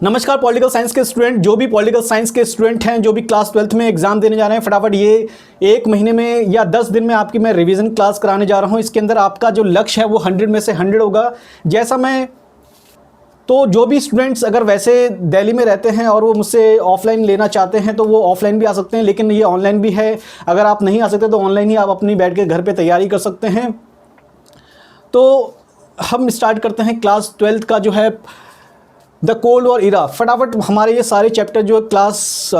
नमस्कार political science के student, जो भी पॉलिटिकल साइंस के स्टूडेंट हैं, जो भी क्लास 12th में एग्जाम देने जा रहे हैं, फटाफट ये 1 महीने में या 10 दिन में आपकी मैं रिवीजन क्लास कराने जा रहा हूँ। इसके अंदर आपका जो लक्ष्य है वो 100 में से 100 होगा। जैसा मैं तो जो भी स्टूडेंट्स अगर वैसे दिल्ली में रहते हैं और वो मुझसे ऑफलाइन लेना चाहते हैं तो वो ऑफलाइन भी आ सकते हैं, लेकिन ये ऑनलाइन भी है। अगर आप नहीं आ सकते तो ऑनलाइन ही आप अपनी बैठ के घर पे तैयारी कर सकते हैं। तो हम स्टार्ट करते हैं क्लास 12th का जो है द कोल्ड वॉर इरा। फटाफट हमारे ये सारे चैप्टर जो क्लास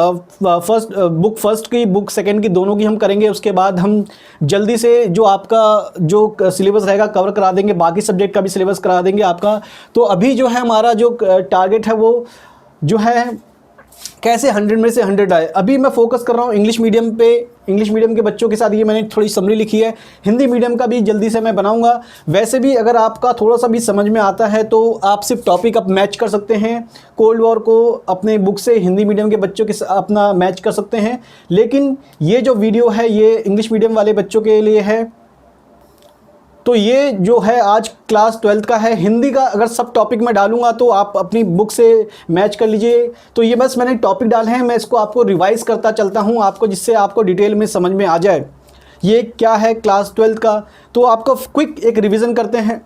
फर्स्ट की बुक सेकंड की दोनों की हम करेंगे। उसके बाद हम जल्दी से जो आपका जो सिलेबस रहेगा कवर करा देंगे, बाकी सब्जेक्ट का भी सिलेबस करा देंगे आपका। तो अभी जो है हमारा जो टारगेट है वो जो है कैसे 100 में से 100 आए। अभी मैं फोकस कर रहा हूँ इंग्लिश मीडियम पे, इंग्लिश मीडियम के बच्चों के साथ ये मैंने थोड़ी समरी लिखी है। हिंदी मीडियम का भी जल्दी से मैं बनाऊंगा। वैसे भी अगर आपका थोड़ा सा भी समझ में आता है तो आप सिर्फ टॉपिक आप मैच कर सकते हैं, कोल्ड वॉर को अपने बुक से हिंदी मीडियम के बच्चों के साथ अपना मैच कर सकते हैं। लेकिन ये जो वीडियो है ये इंग्लिश मीडियम वाले बच्चों के लिए है। तो ये जो है आज क्लास 12th का है। हिंदी का अगर सब टॉपिक मैं डालूंगा तो आप अपनी बुक से मैच कर लीजिए। तो ये बस मैंने टॉपिक डाले हैं, मैं इसको आपको रिवाइज करता चलता हूँ आपको, जिससे आपको डिटेल में समझ में आ जाए ये क्या है क्लास 12th का। तो आपको क्विक एक रिवीजन करते हैं,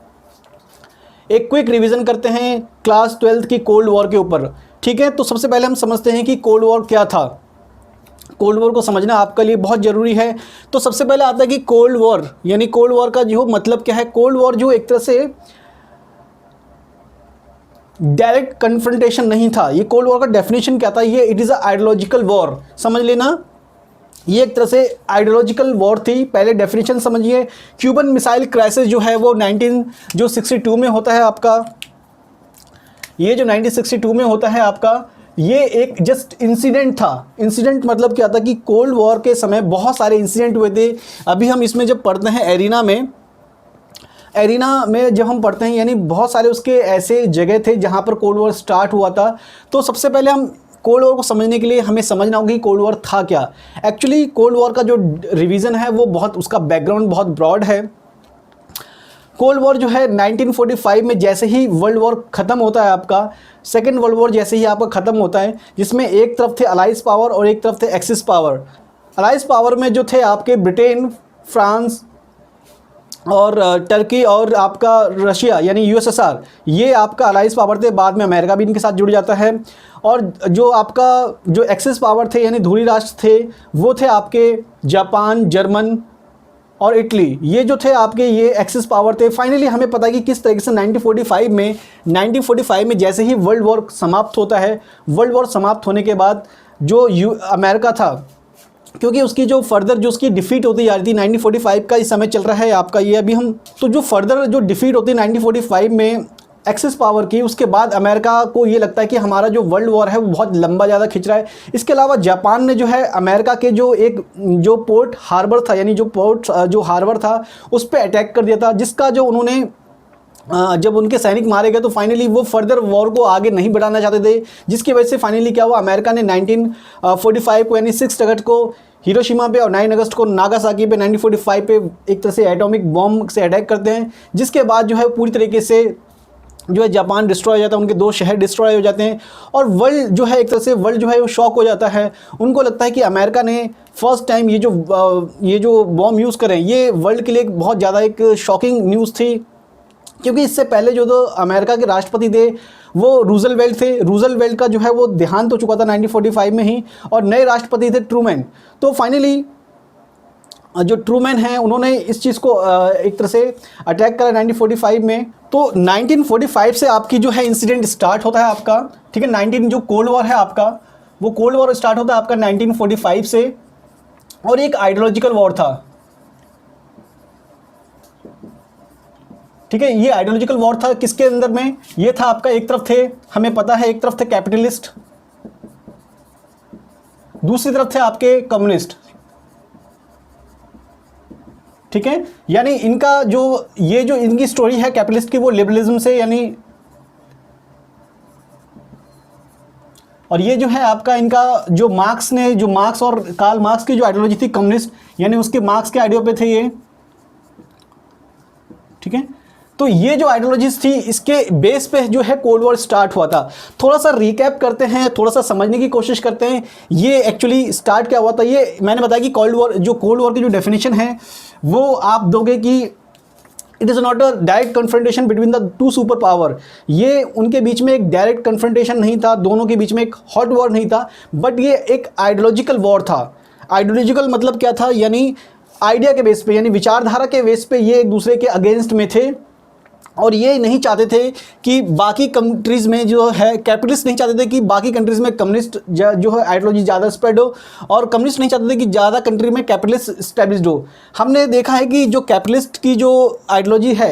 एक क्विक रिवीजन करते हैं क्लास 12th की कोल्ड वॉर के ऊपर। ठीक है, तो सबसे पहले हम समझते हैं कि कोल्ड वॉर क्या था। कोल्ड वॉर को समझना आपके लिए बहुत ज़रूरी है। तो सबसे पहले आता है कि कोल्ड वॉर यानी कोल्ड वॉर का जो मतलब क्या है। कोल्ड वॉर जो एक तरह से डायरेक्ट कन्फ्रंटेशन नहीं था। ये कोल्ड वॉर का डेफिनेशन क्या था, ये it is a ideological war. समझ लेना, ये एक तरह से आइडियोलॉजिकल वॉर थी। पहले डेफिनेशन समझिए। क्यूबन मिसाइल क्राइसिस जो है वो 1962 में होता है आपका। ये जो 1962 में होता है आपका, ये एक जस्ट इंसिडेंट था। इंसिडेंट मतलब क्या था कि कोल्ड वॉर के समय बहुत सारे इंसिडेंट हुए थे। अभी हम इसमें जब पढ़ते हैं एरिना में जब हम पढ़ते हैं यानी बहुत सारे उसके ऐसे जगह थे जहाँ पर कोल्ड वॉर स्टार्ट हुआ था। तो सबसे पहले हम कोल्ड वॉर को समझने के लिए हमें समझना होगा कि कोल्ड वॉर था क्या। एक्चुअली कोल्ड वॉर का जो रिवीजन है वो बहुत, उसका बैकग्राउंड बहुत ब्रॉड है। कोल्ड वॉर जो है 1945 में जैसे ही वर्ल्ड वॉर ख़त्म होता है आपका, सेकेंड वर्ल्ड वॉर जैसे ही आपका ख़त्म होता है, जिसमें एक तरफ थे अलाइज पावर और एक तरफ थे एक्सिस पावर। अलाइज पावर में जो थे आपके ब्रिटेन, फ्रांस और टर्की और आपका रशिया यानी यूएसएसआर, ये आपका अलाइज पावर थे। बाद में अमेरिका भी इनके साथ जुड़ जाता है। और जो आपका जो एक्सिस पावर थे यानी धुरी राष्ट्र थे वो थे आपके जापान, जर्मन और इटली। ये जो थे आपके ये एक्सिस पावर थे। फाइनली हमें पता है कि किस तरीके से 1945 में जैसे ही वर्ल्ड वॉर समाप्त होता है, वर्ल्ड वॉर समाप्त होने के बाद जो अमेरिका था, क्योंकि उसकी जो फर्दर जो उसकी डिफीट होती जा रही थी, 1945 का इस समय चल रहा है आपका ये अभी हम, तो जो फर्दर जो डिफीट होती है 1945 में एक्सिस पावर की, उसके बाद अमेरिका को ये लगता है कि हमारा जो वर्ल्ड वॉर है वो बहुत लंबा ज़्यादा खिंच रहा है। इसके अलावा जापान ने जो है अमेरिका के जो पोर्ट हार्बर था यानी जो हार्बर था उस पर अटैक कर दिया था, जिसका जो उन्होंने जब उनके सैनिक मारे गए तो फाइनली वो फर्दर वॉर को आगे नहीं बढ़ाना चाहते थे, जिसकी वजह से फाइनली क्या हुआ, अमेरिका ने 1945 को यानी 6 अगस्त को हिरोशिमा पे और 9 अगस्त को नागासाकी पे 1945 पे एक तरह से एटॉमिक बॉम्ब से अटैक करते हैं, जिसके बाद जो है पूरी तरीके से जो है जापान डिस्ट्रॉय हो जाता है, उनके 2 शहर डिस्ट्रॉय हो जाते हैं और वर्ल्ड जो है एक तरह से वर्ल्ड जो है वो शॉक हो जाता है। उनको लगता है कि अमेरिका ने फर्स्ट टाइम ये जो बॉम्ब यूज़ करें, ये वर्ल्ड के लिए बहुत ज़्यादा एक शॉकिंग न्यूज़ थी, क्योंकि इससे पहले जो तो अमेरिका के राष्ट्रपति थे वो रूजवेल्ट थे। रूजवेल्ट का जो है वो देहांत हो चुका था 1945 में ही, और नए राष्ट्रपति थे ट्रूमैन। तो फाइनली जो ट्रूमैन हैं उन्होंने इस चीज़ को एक तरह से अटैक करा 1945 में। तो 1945 से आपकी जो है इंसिडेंट स्टार्ट होता है आपका। ठीक है, 19 जो कोल्ड वॉर है आपका, वो कोल्ड वॉर स्टार्ट होता है आपका 1945 से, और एक आइडियोलॉजिकल वॉर था। ठीक है, ये आइडियोलॉजिकल वॉर था किसके अंदर में, ये था आपका, एक तरफ थे, हमें पता है, एक तरफ थे कैपिटलिस्ट, दूसरी तरफ थे आपके कम्युनिस्ट। ठीक है, यानी इनका जो ये जो इनकी स्टोरी है कैपिटलिस्ट की वो लिबरलिज्म से यानी, और ये जो है आपका इनका जो मार्क्स और कार्ल मार्क्स की जो आइडियोलॉजी थी कम्युनिस्ट, यानी उसके मार्क्स के आइडियो पे थे ये। ठीक है, तो ये जो आइडियोलॉजीज थी इसके बेस पे जो है कोल्ड वॉर स्टार्ट हुआ था। थोड़ा सा रिकैप करते हैं, थोड़ा सा समझने की कोशिश करते हैं ये एक्चुअली स्टार्ट क्या हुआ था। ये मैंने बताया कि कोल्ड वॉर की जो डेफिनेशन है वो आप दोगे कि it is not a direct confrontation between the two super power. ये उनके बीच में एक डायरेक्ट कन्फ्रंटेशन नहीं था, दोनों के बीच में एक हॉट वॉर नहीं था, बट ये एक आइडियोलॉजिकल वॉर था। आइडियोलॉजिकल मतलब क्या था, यानी आइडिया के बेस पे, यानी विचारधारा के बेस पे ये एक दूसरे के अगेंस्ट में थे और ये नहीं चाहते थे कि बाकी कंट्रीज़ में जो है कैपिटलिस्ट नहीं चाहते थे कि बाकी कंट्रीज़ में कम्युनिस्ट जो है आइडियोलॉजी ज़्यादा स्प्रेड हो, और कम्युनिस्ट नहीं चाहते थे कि ज़्यादा कंट्री में कैपिटलिस्ट स्टैब्लिश्ड हो। हमने देखा है कि जो कैपिटलिस्ट की जो आइडियोलॉजी है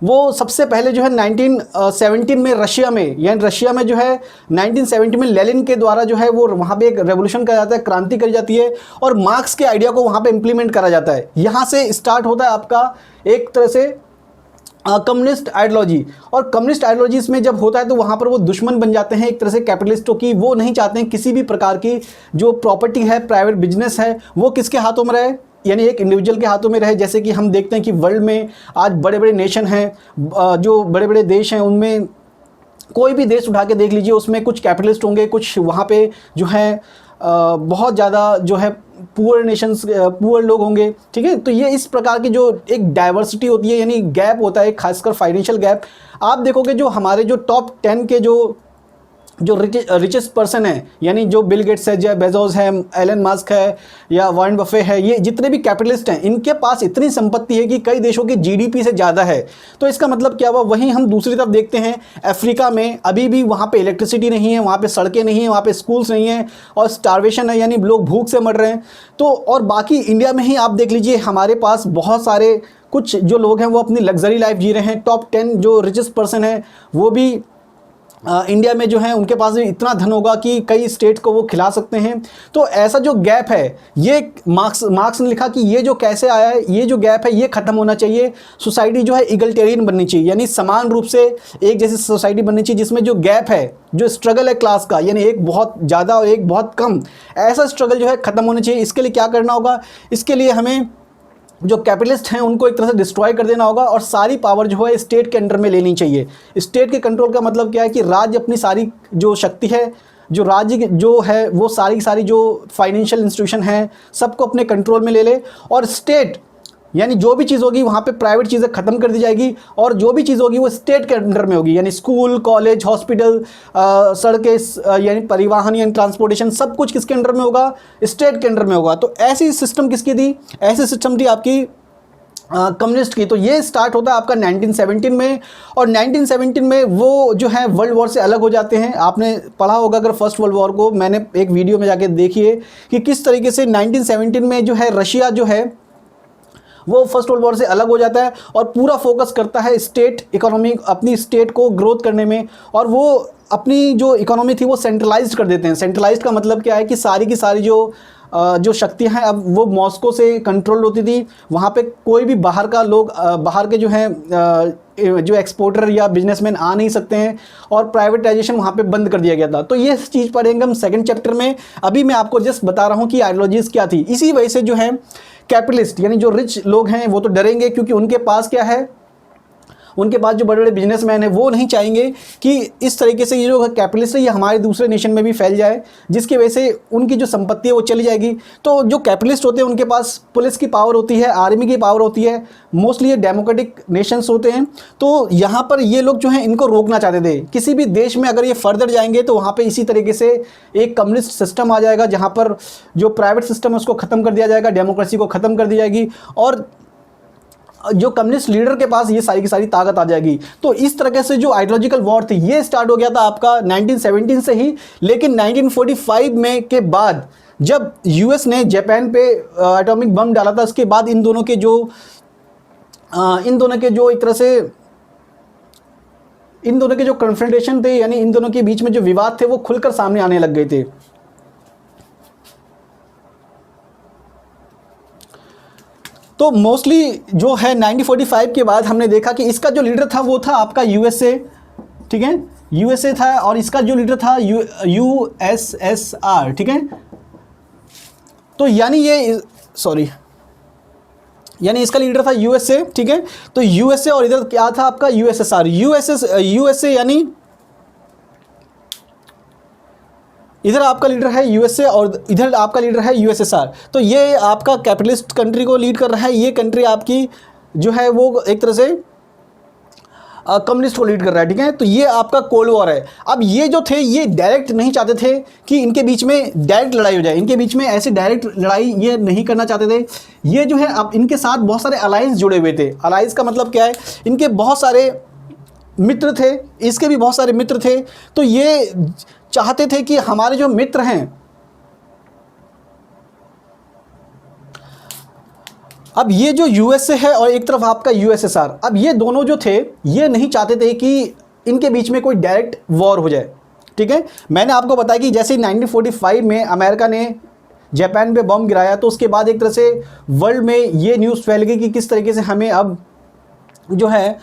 वो सबसे पहले जो है 1917 में रशिया में, यानी रशिया में जो है 1970 में लेनिन के द्वारा जो है वो वहाँ पे एक रेवोल्यूशन करा जाता है, क्रांति करी जाती है और मार्क्स के आइडिया को वहाँ पे इम्प्लीमेंट करा जाता है। यहाँ से स्टार्ट होता है आपका एक तरह से कम्युनिस्ट आइडियोलॉजी। और कम्युनिस्ट आइडियोलॉजीज में जब होता है तो वहाँ पर वो दुश्मन बन जाते हैं एक तरह से कैपिटलिस्टों की। वो नहीं चाहते हैं किसी भी प्रकार की जो प्रॉपर्टी है, प्राइवेट बिजनेस है, वो किसके हाथों में रहे, यानी एक इंडिविजुअल के हाथों में रहे। जैसे कि हम देखते हैं कि वर्ल्ड में आज बड़े बड़े नेशन हैं, जो बड़े बड़े देश हैं, उनमें कोई भी देश उठा के देख लीजिए, उसमें कुछ कैपिटलिस्ट होंगे, कुछ वहाँ पे जो है बहुत ज़्यादा जो है पुअर नेशंस, पुअर लोग होंगे, ठीक है। तो ये इस प्रकार की जो एक डाइवर्सिटी होती है, यानी गैप होता है, खासकर फाइनेंशियल गैप। आप देखोगे जो हमारे जो टॉप 10 के जो रिचेस्ट पर्सन है, यानी जो बिल गेट्स है, जेफ बेजोस है, एलन मस्क है या वॉरेन बफे है, ये जितने भी कैपिटलिस्ट हैं इनके पास इतनी संपत्ति है कि कई देशों की जीडीपी से ज़्यादा है। तो इसका मतलब क्या हुआ, वहीं हम दूसरी तरफ देखते हैं अफ्रीका में अभी भी वहाँ पे इलेक्ट्रिसिटी नहीं है, वहाँ पे सड़कें नहीं हैं, वहाँ पे स्कूल्स नहीं हैं और स्टारवेशन है, यानी लोग भूख से मर रहे हैं। तो और बाकी इंडिया में ही आप देख लीजिए, हमारे पास बहुत सारे कुछ जो लोग हैं वो अपनी लग्जरी लाइफ जी रहे हैं। टॉप 10 जो रिचेस्ट पर्सन है वो भी इंडिया में जो है उनके पास भी इतना धन होगा कि कई स्टेट को वो खिला सकते हैं। तो ऐसा जो गैप है, ये मार्क्स ने लिखा कि ये जो कैसे आया है, ये जो गैप है ये ख़त्म होना चाहिए। सोसाइटी जो है इगल्टेरियन बननी चाहिए, यानी समान रूप से एक जैसी सोसाइटी बननी चाहिए जिसमें जो गैप है, जो स्ट्रगल है क्लास का, यानी एक बहुत ज़्यादा और एक बहुत कम, ऐसा स्ट्रगल जो है ख़त्म होना चाहिए। इसके लिए क्या करना होगा, इसके लिए हमें जो कैपिटलिस्ट हैं उनको एक तरह से डिस्ट्रॉय कर देना होगा और सारी पावर जो है स्टेट के अंडर में लेनी चाहिए। स्टेट के कंट्रोल का मतलब क्या है कि राज्य अपनी सारी जो शक्ति है, जो राज्य जो है वो सारी की सारी जो फाइनेंशियल इंस्टीट्यूशन है सबको अपने कंट्रोल में ले ले, और स्टेट यानी जो भी चीज़ होगी वहाँ पे प्राइवेट चीज़ें ख़त्म कर दी जाएगी और जो भी चीज़ होगी वो स्टेट के अंडर में होगी, यानी स्कूल, कॉलेज, हॉस्पिटल, सड़कें, यानी परिवहन यानी ट्रांसपोर्टेशन, सब कुछ किसके अंडर में होगा, स्टेट के अंडर में होगा। तो ऐसी सिस्टम किसकी थी, ऐसी सिस्टम थी आपकी कम्युनिस्ट की। तो ये स्टार्ट होता है आपका 1917 में, और 1917 में वो जो है वर्ल्ड वॉर से अलग हो जाते हैं। आपने पढ़ा होगा अगर फर्स्ट वर्ल्ड वॉर को, मैंने एक वीडियो में जाके देखिए कि किस तरीके से 1917 में जो है रशिया जो है वो फर्स्ट वर्ल्ड वॉर से अलग हो जाता है और पूरा फोकस करता है स्टेट इकोनॉमी, अपनी स्टेट को ग्रोथ करने में, और वो अपनी जो इकोनॉमी थी वो सेंट्रलाइज्ड कर देते हैं। सेंट्रलाइज्ड का मतलब क्या है कि सारी की सारी जो शक्तियां हैं अब वो मॉस्को से कंट्रोल होती थी। वहाँ पे कोई भी बाहर का लोग, बाहर के जो हैं जो एक्सपोर्टर या बिजनेसमैन आ नहीं सकते हैं, और प्राइवेटाइजेशन वहाँ पे बंद कर दिया गया था। तो ये चीज़ पढ़ेंगे हम सेकंड चैप्टर में। अभी मैं आपको जस्ट बता रहा हूँ कि आइडियोलॉजीज़ क्या थी। इसी वजह से जो है कैपिटलिस्ट यानी जो रिच लोग हैं वो तो डरेंगे, क्योंकि उनके पास क्या है, उनके पास जो बड़े बड़े बिजनेसमैन हैं वो नहीं चाहेंगे कि इस तरीके से ये जो कैपिटलिस्ट है ये हमारे दूसरे नेशन में भी फैल जाए, जिसकी वजह से उनकी जो संपत्ति है वो चली जाएगी। तो जो कैपिटलिस्ट होते हैं उनके पास पुलिस की पावर होती है, आर्मी की पावर होती है, मोस्टली ये डेमोक्रेटिक नेशंस होते हैं। तो यहाँ पर ये लोग जो हैं इनको रोकना चाहते थे। किसी भी देश में अगर ये फर्दर जाएंगे तो वहाँ पर इसी तरीके से एक कम्युनिस्ट सिस्टम आ जाएगा, जहाँ पर जो प्राइवेट सिस्टम है उसको ख़त्म कर दिया जाएगा, डेमोक्रेसी को ख़त्म कर दी जाएगी, और जो कम्युनिस्ट लीडर के पास ये सारी की सारी ताकत आ जाएगी। तो इस तरीके से जो आइडियोलॉजिकल वॉर थी ये स्टार्ट हो गया था आपका 1917 से ही। लेकिन 1945 में के बाद जब यूएस ने जापान पे एटॉमिक बम डाला था, उसके बाद इन दोनों के जो एक तरह से इन दोनों के जो कन्फ्रंटेशन थे, यानी इन दोनों के बीच में जो विवाद थे वो खुलकर सामने आने लग गए थे। तो मोस्टली जो है 1945 के बाद हमने देखा कि इसका जो लीडर था वो था आपका यूएसए, ठीक है, यूएसए था, और इसका जो लीडर था यूएसएसआर, ठीक है। तो यानी ये यानी इसका लीडर था यूएसए, ठीक है। तो यूएसए और इधर क्या था आपका यूएसएसआर। यूएसए यानी इधर आपका लीडर है यूएसए और इधर आपका लीडर है यूएसएसआर। तो ये आपका कैपिटलिस्ट कंट्री को लीड कर रहा है, ये कंट्री आपकी जो है वो एक तरह से कम्युनिस्ट को लीड कर रहा है, ठीक है। तो ये आपका कोल्ड वॉर है। अब ये जो थे ये डायरेक्ट नहीं चाहते थे कि इनके बीच में डायरेक्ट लड़ाई हो जाए, इनके बीच में ऐसी डायरेक्ट लड़ाई ये नहीं करना चाहते थे। ये जो है अब इनके साथ बहुत सारे अलायंस जुड़े हुए थे। अलायंस का मतलब क्या है, इनके बहुत सारे मित्र थे, इसके भी बहुत सारे मित्र थे। तो ये चाहते थे कि हमारे जो मित्र हैं, अब ये जो यूएसए है और एक तरफ आपका यूएसएसआर, अब ये दोनों जो थे ये नहीं चाहते थे कि इनके बीच में कोई डायरेक्ट वॉर हो जाए, ठीक है। मैंने आपको बताया कि जैसे 1945 में अमेरिका ने जापान पे बम गिराया तो उसके बाद एक तरह से वर्ल्ड में ये न्यूज़ फैल गई कि किस तरीके से हमें अब जो है,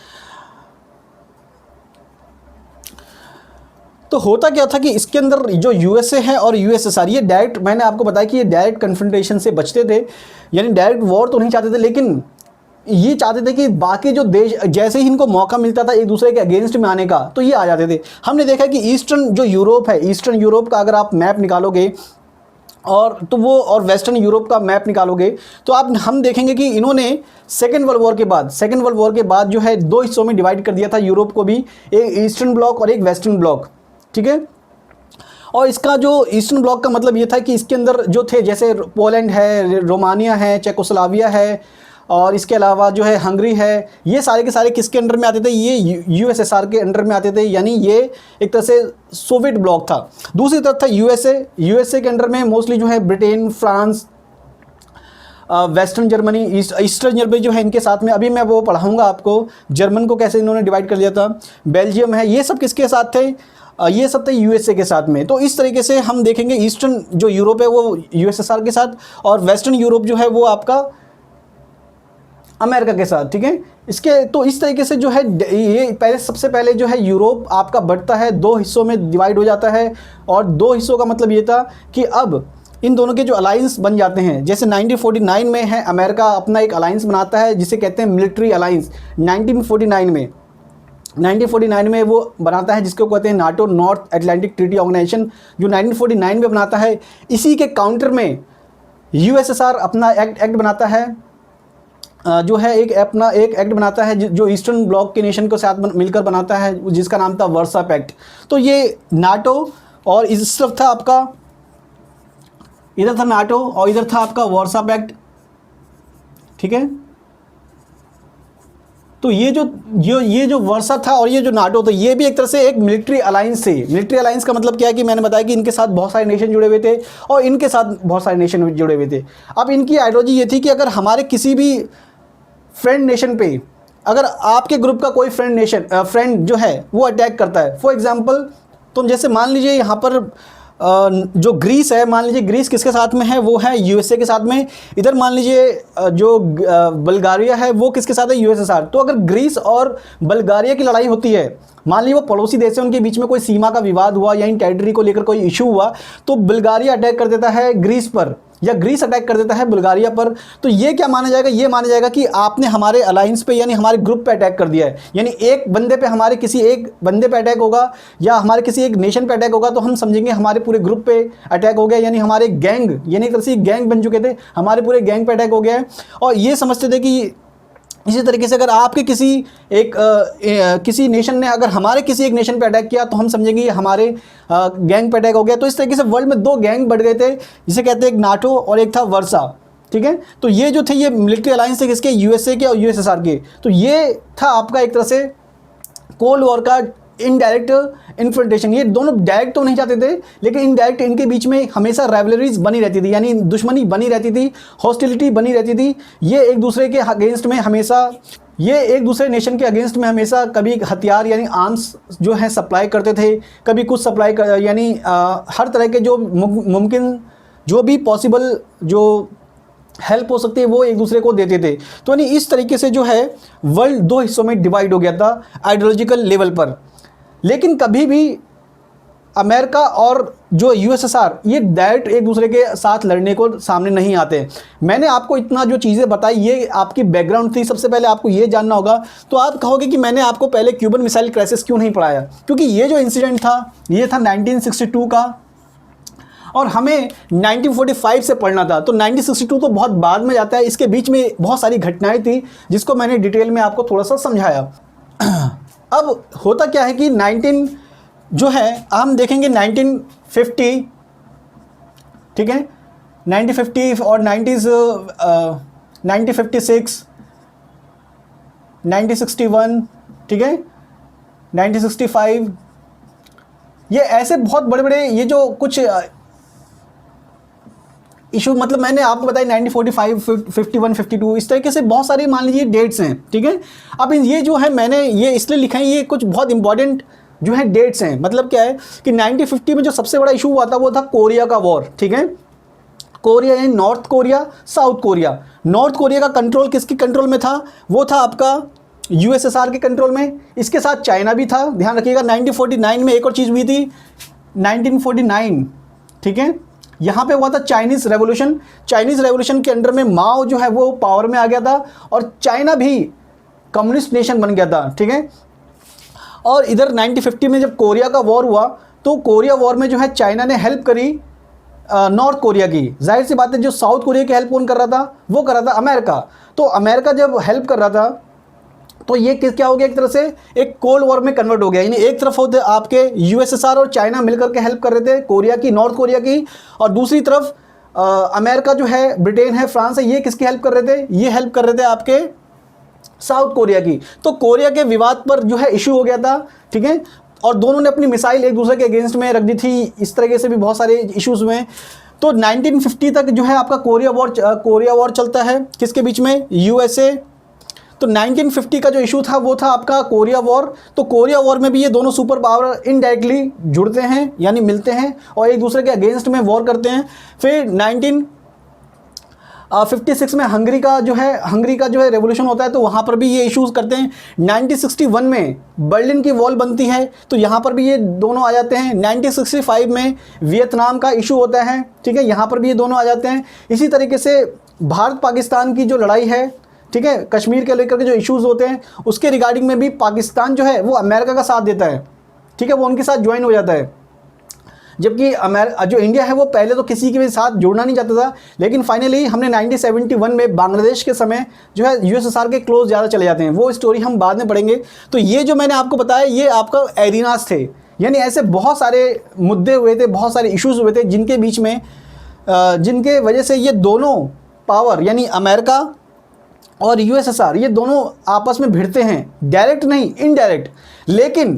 तो होता क्या था कि इसके अंदर जो यूएसए है और यूएसएसआर ये डायरेक्ट, मैंने आपको बताया कि ये डायरेक्ट कन्फ्रंटेशन से बचते थे, यानी डायरेक्ट वॉर तो नहीं चाहते थे, लेकिन ये चाहते थे कि बाकी जो देश जैसे ही इनको मौका मिलता था एक दूसरे के अगेंस्ट में आने का तो ये आ जाते थे। हमने देखा कि ईस्टर्न जो यूरोप है, ईस्टर्न यूरोप का अगर आप मैप निकालोगे और तो वो और वेस्टर्न यूरोप का मैप निकालोगे तो हम देखेंगे कि इन्होंने सेकेंड वर्ल्ड वॉर के बाद जो है दो हिस्सों में डिवाइड कर दिया था यूरोप को भी, एक ईस्टर्न ब्लॉक और एक वेस्टर्न ब्लॉक, ठीक है। और इसका जो ईस्टर्न ब्लॉक का मतलब ये था कि इसके अंदर जो थे जैसे पोलैंड है, रोमानिया है, चेकोस्लोवाकिया है और इसके अलावा जो है हंगरी है, ये सारे के सारे किसके अंडर में आते थे, ये यूएसएसआर के अंडर में आते थे, यानी ये एक तरह से सोवियत ब्लॉक था। दूसरी तरफ था यूएसए के अंडर में मोस्टली जो है Britain, France, western Germany, eastern Germany जो है इनके साथ में, अभी मैं वो पढ़ाऊँगा आपको जर्मन को कैसे इन्होंने डिवाइड कर दिया था। बेल्जियम है, ये सब किसके साथ थे, ये सब थे यूएसए के साथ में। तो इस तरीके से हम देखेंगे ईस्टर्न जो यूरोप है वो यूएसएसआर के साथ और वेस्टर्न यूरोप जो है वो आपका अमेरिका के साथ, ठीक है। इसके तो इस तरीके से जो है ये सबसे पहले जो है यूरोप आपका बढ़ता है, दो हिस्सों में डिवाइड हो जाता है और दो हिस्सों का मतलब ये था कि अब इन दोनों के जो अलायंस बन जाते हैं, जैसे 1949 में है अमेरिका अपना एक अलायंस बनाता है जिसे कहते हैं मिलिट्री अलायंस। 1949 में वो बनाता है जिसको कहते हैं NATO, North Atlantic Treaty Organization, जो 1949 में बनाता है। इसी के काउंटर में यूएसएसआर अपना एक्ट बनाता है, जो है एक एक्ट बनाता है जो ईस्टर्न ब्लॉक के नेशन के साथ मिलकर बनाता है, जिसका नाम था वर्सा पैक्ट। तो ये नाटो और इस तरफ था आपका, इधर था नाटो और इधर था आपका वर्सा पैक्ट, ठीक है। तो ये जो वर्सा था और ये जो नाटो था ये भी एक तरह से एक मिलिट्री अलायंस थे। मिलिट्री अलायंस का मतलब क्या है कि मैंने बताया कि इनके साथ बहुत सारे नेशन जुड़े हुए थे और इनके साथ बहुत सारे नेशन जुड़े हुए थे। अब इनकी आइडियोलॉजी ये थी कि अगर हमारे किसी भी फ्रेंड नेशन पे, अगर आपके ग्रुप का कोई फ्रेंड जो है वो अटैक करता है, फॉर एग्जांपल तुम जैसे मान लीजिए यहाँ पर जो ग्रीस है, मान लीजिए ग्रीस किसके साथ में है, वो है यूएसए के साथ में। इधर मान लीजिए जो बल्गारिया है वो किसके साथ है, यूएसएसआर। तो अगर ग्रीस और बल्गारिया की लड़ाई होती है, मान लीजिए वो पड़ोसी देश है, उनके बीच में कोई सीमा का विवाद हुआ या इन टेरिटरी को लेकर कोई इशू हुआ, तो बल्गारिया अटैक कर देता है ग्रीस पर या ग्रीस अटैक कर देता है बुल्गारिया पर, तो ये क्या माना जाएगा, ये माना जाएगा कि आपने हमारे अलायंस पे यानी हमारे ग्रुप पे अटैक कर दिया है। यानी एक बंदे पे, हमारे किसी एक बंदे पे अटैक होगा या हमारे किसी एक नेशन पे अटैक होगा तो हम समझेंगे हमारे पूरे ग्रुप पे अटैक हो गया, यानी हमारे गैंग, यानी एक तरह से गैंग बन चुके थे, हमारे पूरे गैंग पे अटैक हो गया है। और ये समझते थे कि इसी तरीके से अगर आपके किसी नेशन ने अगर हमारे किसी एक नेशन पे अटैक किया तो हम समझेंगे ये हमारे गैंग पे अटैक हो गया। तो इस तरीके से वर्ल्ड में दो गैंग बढ़ गए थे, जिसे कहते हैं एक नाटो और एक था वर्सा, ठीक है। तो ये जो थे ये मिलिट्री अलायंस थे किसके, यूएसए के और यूएसएसआर के। तो ये था आपका एक तरह से कोल्ड वॉर का इनडायरेक्ट इन्फ्रंटेशन। ये दोनों डायरेक्ट तो नहीं चाहते थे, लेकिन इनडायरेक्ट इनके बीच में हमेशा राइवलरीज बनी रहती थी, यानी दुश्मनी बनी रहती थी, हॉस्टिलिटी बनी रहती थी। ये एक दूसरे के अगेंस्ट में हमेशा, ये एक दूसरे नेशन के अगेंस्ट में हमेशा कभी हथियार यानी आर्म्स जो है सप्लाई करते थे, कभी कुछ सप्लाई यानी हर तरह के जो मुमकिन जो भी पॉसिबल जो हेल्प हो सकती है वो एक दूसरे को देते थे। तो यानी इस तरीके से जो है वर्ल्ड दो हिस्सों में डिवाइड हो गया था आइडियोलॉजिकल लेवल पर। लेकिन कभी भी अमेरिका और जो यूएसएसआर ये डायरेक्ट एक दूसरे के साथ लड़ने को सामने नहीं आते। मैंने आपको इतना जो चीज़ें बताई ये आपकी बैकग्राउंड थी। सबसे पहले आपको ये जानना होगा। तो आप कहोगे कि मैंने आपको पहले क्यूबन मिसाइल क्राइसिस क्यों नहीं पढ़ाया, क्योंकि ये जो इंसिडेंट था ये था 1962 का और हमें 1945 से पढ़ना था। तो 1962 तो बहुत बाद में जाता है, इसके बीच में बहुत सारी घटनाएं थी जिसको मैंने डिटेल में आपको थोड़ा सा समझाया। अब होता क्या है कि 19 जो है हम देखेंगे 1950, ठीक है, 1950 और 90s, 1956, 1961, ठीक है, 1965, ये ऐसे बहुत बड़े बड़े ये जो कुछ इशू, मतलब मैंने आपको बताया 1945, 51, 52, इस तरीके से बहुत सारी मान लीजिए डेट्स हैं, ठीक है। अब ये जो है मैंने ये इसलिए लिखा है, ये कुछ बहुत इंपॉर्टेंट जो है डेट्स हैं। मतलब क्या है कि 1950 में जो सबसे बड़ा इशू हुआ था वो था कोरिया का वॉर, ठीक है। कोरिया यानी north Korea, south Korea. North Korea का कंट्रोल किसके कंट्रोल में था, वो था आपका यूएसएसआर के कंट्रोल में। इसके साथ चाइना भी था, ध्यान रखिएगा। 1949 में एक और चीज़ हुई थी, 1949, ठीक है, यहाँ पे हुआ था चाइनीज़ रेवोल्यूशन। चाइनीज़ रेवोल्यूशन के अंडर में माओ जो है वो पावर में आ गया था और चाइना भी कम्युनिस्ट नेशन बन गया था, ठीक है। और इधर 1950 में जब कोरिया का वॉर हुआ तो कोरिया वॉर में जो है चाइना ने हेल्प करी नॉर्थ कोरिया की। जाहिर सी बात है जो साउथ कोरिया की हेल्प कौन कर रहा था, वो कर रहा था अमेरिका। तो अमेरिका जब हेल्प कर रहा था तो ये क्या हो गया, एक तरह से एक कोल्ड वॉर में कन्वर्ट हो गया। यानी एक तरफ होते आपके यूएसएसआर और चाइना मिलकर के हेल्प कर रहे थे कोरिया की, नॉर्थ कोरिया की, और दूसरी तरफ अमेरिका जो है, ब्रिटेन है, फ्रांस है, ये किसकी हेल्प कर रहे थे, ये हेल्प कर रहे थे आपके साउथ कोरिया की। तो कोरिया के विवाद पर जो है इशू हो गया था, ठीक है, और दोनों ने अपनी मिसाइल एक दूसरे के अगेंस्ट में रख दी थी। इस तरीके से भी बहुत सारे इश्यूज हुए। तो 1950 तक जो है आपका कोरिया वॉर चलता है, किसके बीच में, यूएसए। तो 1950 का जो इशू था वो था आपका कोरिया वॉर। तो कोरिया वॉर में भी ये दोनों सुपर पावर इनडायरेक्टली जुड़ते हैं, यानी मिलते हैं और एक दूसरे के अगेंस्ट में वॉर करते हैं। फिर 1956 में हंगरी का जो है रेवोल्यूशन होता है, तो वहाँ पर भी ये इश्यूज करते हैं। 1961 में बर्लिन की वॉल बनती है, तो यहाँ पर भी ये दोनों आ जाते हैं। 1965 में वियतनाम का इशू होता है, ठीक है, यहाँ पर भी ये दोनों आ जाते हैं। इसी तरीके से भारत पाकिस्तान की जो लड़ाई है, ठीक है, कश्मीर के लेकर के जो इश्यूज होते हैं उसके रिगार्डिंग में भी पाकिस्तान जो है वो अमेरिका का साथ देता है, ठीक है, वो उनके साथ ज्वाइन हो जाता है। जबकि जो इंडिया है वो पहले तो किसी के भी साथ जुड़ना नहीं चाहता था, लेकिन फाइनली हमने 1971 में बांग्लादेश के समय जो है यूएसएसआर के क्लोज ज़्यादा चले जाते हैं। वो स्टोरी हम बाद में पढ़ेंगे। तो ये जो मैंने आपको बताया ये आपका एरिनास थे, यानी ऐसे बहुत सारे मुद्दे हुए थे, बहुत सारे इश्यूज हुए थे जिनके बीच में जिनके वजह से ये दोनों पावर यानी अमेरिका और यूएसएसआर ये दोनों आपस में भिड़ते हैं, डायरेक्ट नहीं इनडायरेक्ट। लेकिन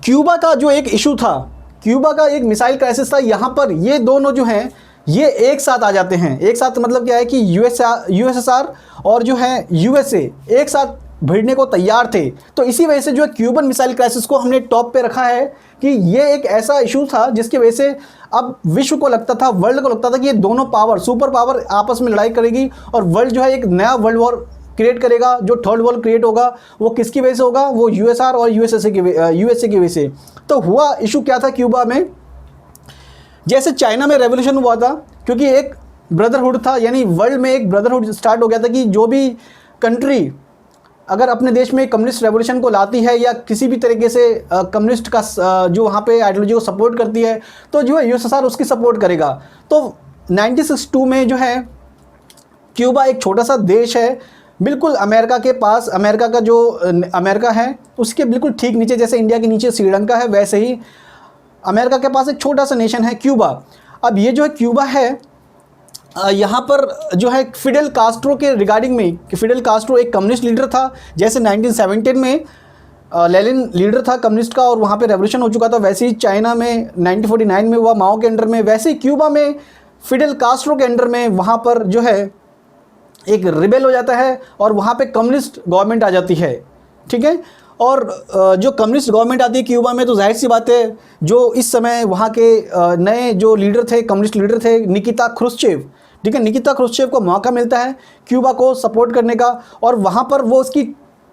क्यूबा का जो एक इशू था, क्यूबा का एक मिसाइल क्राइसिस था, यहाँ पर ये दोनों जो हैं ये एक साथ आ जाते हैं। एक साथ मतलब क्या है कि यूएसएसआर और जो है यूएसए एक साथ भिड़ने को तैयार थे। तो इसी वजह से जो है क्यूबन मिसाइल क्राइसिस को हमने टॉप पे रखा है कि ये एक ऐसा इशू था जिसकी वजह से अब विश्व को लगता था, वर्ल्ड को लगता था कि ये दोनों पावर, सुपर पावर आपस में लड़ाई करेगी और वर्ल्ड जो है एक नया वर्ल्ड वॉर क्रिएट करेगा। जो थर्ड वर्ल्ड क्रिएट होगा वो किसकी वजह से होगा, वो यूएसआर और यूएसए की वजह से। तो हुआ इशू क्या था क्यूबा में, जैसे चाइना में रेवोल्यूशन हुआ था, क्योंकि एक ब्रदरहुड था, यानी वर्ल्ड में एक ब्रदरहुड स्टार्ट हो गया था कि जो भी कंट्री अगर अपने देश में कम्युनिस्ट रेवोल्यूशन को लाती है या किसी भी तरीके से कम्युनिस्ट का जो वहाँ पे आइडियोलॉजी को सपोर्ट करती है तो जो है यूएसएसआर उसकी सपोर्ट करेगा। तो 1962 में जो है क्यूबा एक छोटा सा देश है, बिल्कुल अमेरिका के पास, अमेरिका का जो अमेरिका है उसके बिल्कुल ठीक नीचे, जैसे इंडिया के नीचे श्रीलंका है वैसे ही अमेरिका के पास एक छोटा सा नेशन है क्यूबा। अब ये जो है क्यूबा है, यहाँ पर जो है फिडेल कास्ट्रो के रिगार्डिंग में, फिडेल कास्ट्रो एक कम्युनिस्ट लीडर था, जैसे 1917 में लेनिन लीडर था कम्युनिस्ट का और वहाँ पे रेवोल्यूशन हो चुका था, वैसे ही चाइना में 1949 में हुआ माओ के अंडर में, वैसे ही क्यूबा में फिडेल कास्ट्रो के अंडर में वहाँ पर जो है एक रिबेल हो जाता है और वहाँ पे कम्युनिस्ट गवर्नमेंट आ जाती है, ठीक है। और जो कम्युनिस्ट गवर्नमेंट आती है क्यूबा में तो जाहिर सी बात है जो इस समय वहाँ के नए जो लीडर थे, कम्युनिस्ट लीडर थे, निकिता ख्रुश्चेव, ठीक है, निकिता ख्रुश्चेव को मौका मिलता है क्यूबा को सपोर्ट करने का और वहाँ पर वो उसकी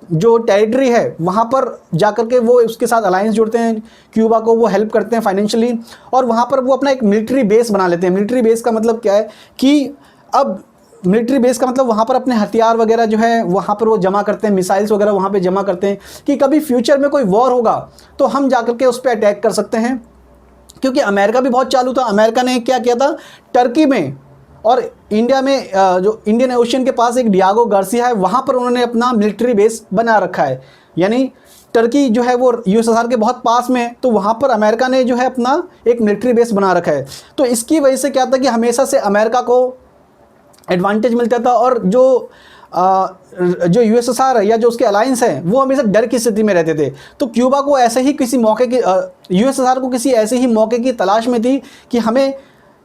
जो टेरिटरी है वहाँ पर जाकर के वो उसके साथ अलायंस जोड़ते हैं, क्यूबा को वो हेल्प करते हैं फाइनेंशियली, और वहाँ पर वो अपना एक मिलिट्री बेस बना लेते हैं। मिलिट्री बेस का मतलब क्या है कि अब मिलिट्री बेस का मतलब वहाँ पर अपने हथियार वगैरह जो है वहाँ पर वो जमा करते हैं, मिसाइल्स वगैरह वहाँ पे जमा करते हैं कि कभी फ्यूचर में कोई वॉर होगा तो हम जाकर के उस पर अटैक कर सकते हैं। क्योंकि अमेरिका भी बहुत चालू था। अमेरिका ने क्या किया था, टर्की में और इंडिया में जो इंडियन ओशन के पास एक डियागो गार्सिया है वहाँ पर उन्होंने अपना मिलिट्री बेस बना रखा है। यानी टर्की जो है वो यूएसएसआर के बहुत पास में है, तो वहाँ पर अमेरिका ने जो है अपना एक मिलिट्री बेस बना रखा है। तो इसकी वजह से क्या था कि हमेशा से अमेरिका को एडवांटेज मिलता था, और जो यूएसएसआर है या जो उसके अलायंस हैं वो हमेशा डर की स्थिति में रहते थे। तो क्यूबा को ऐसे ही किसी मौके की यूएसएसआर को किसी ऐसे ही मौके की तलाश में थी कि हमें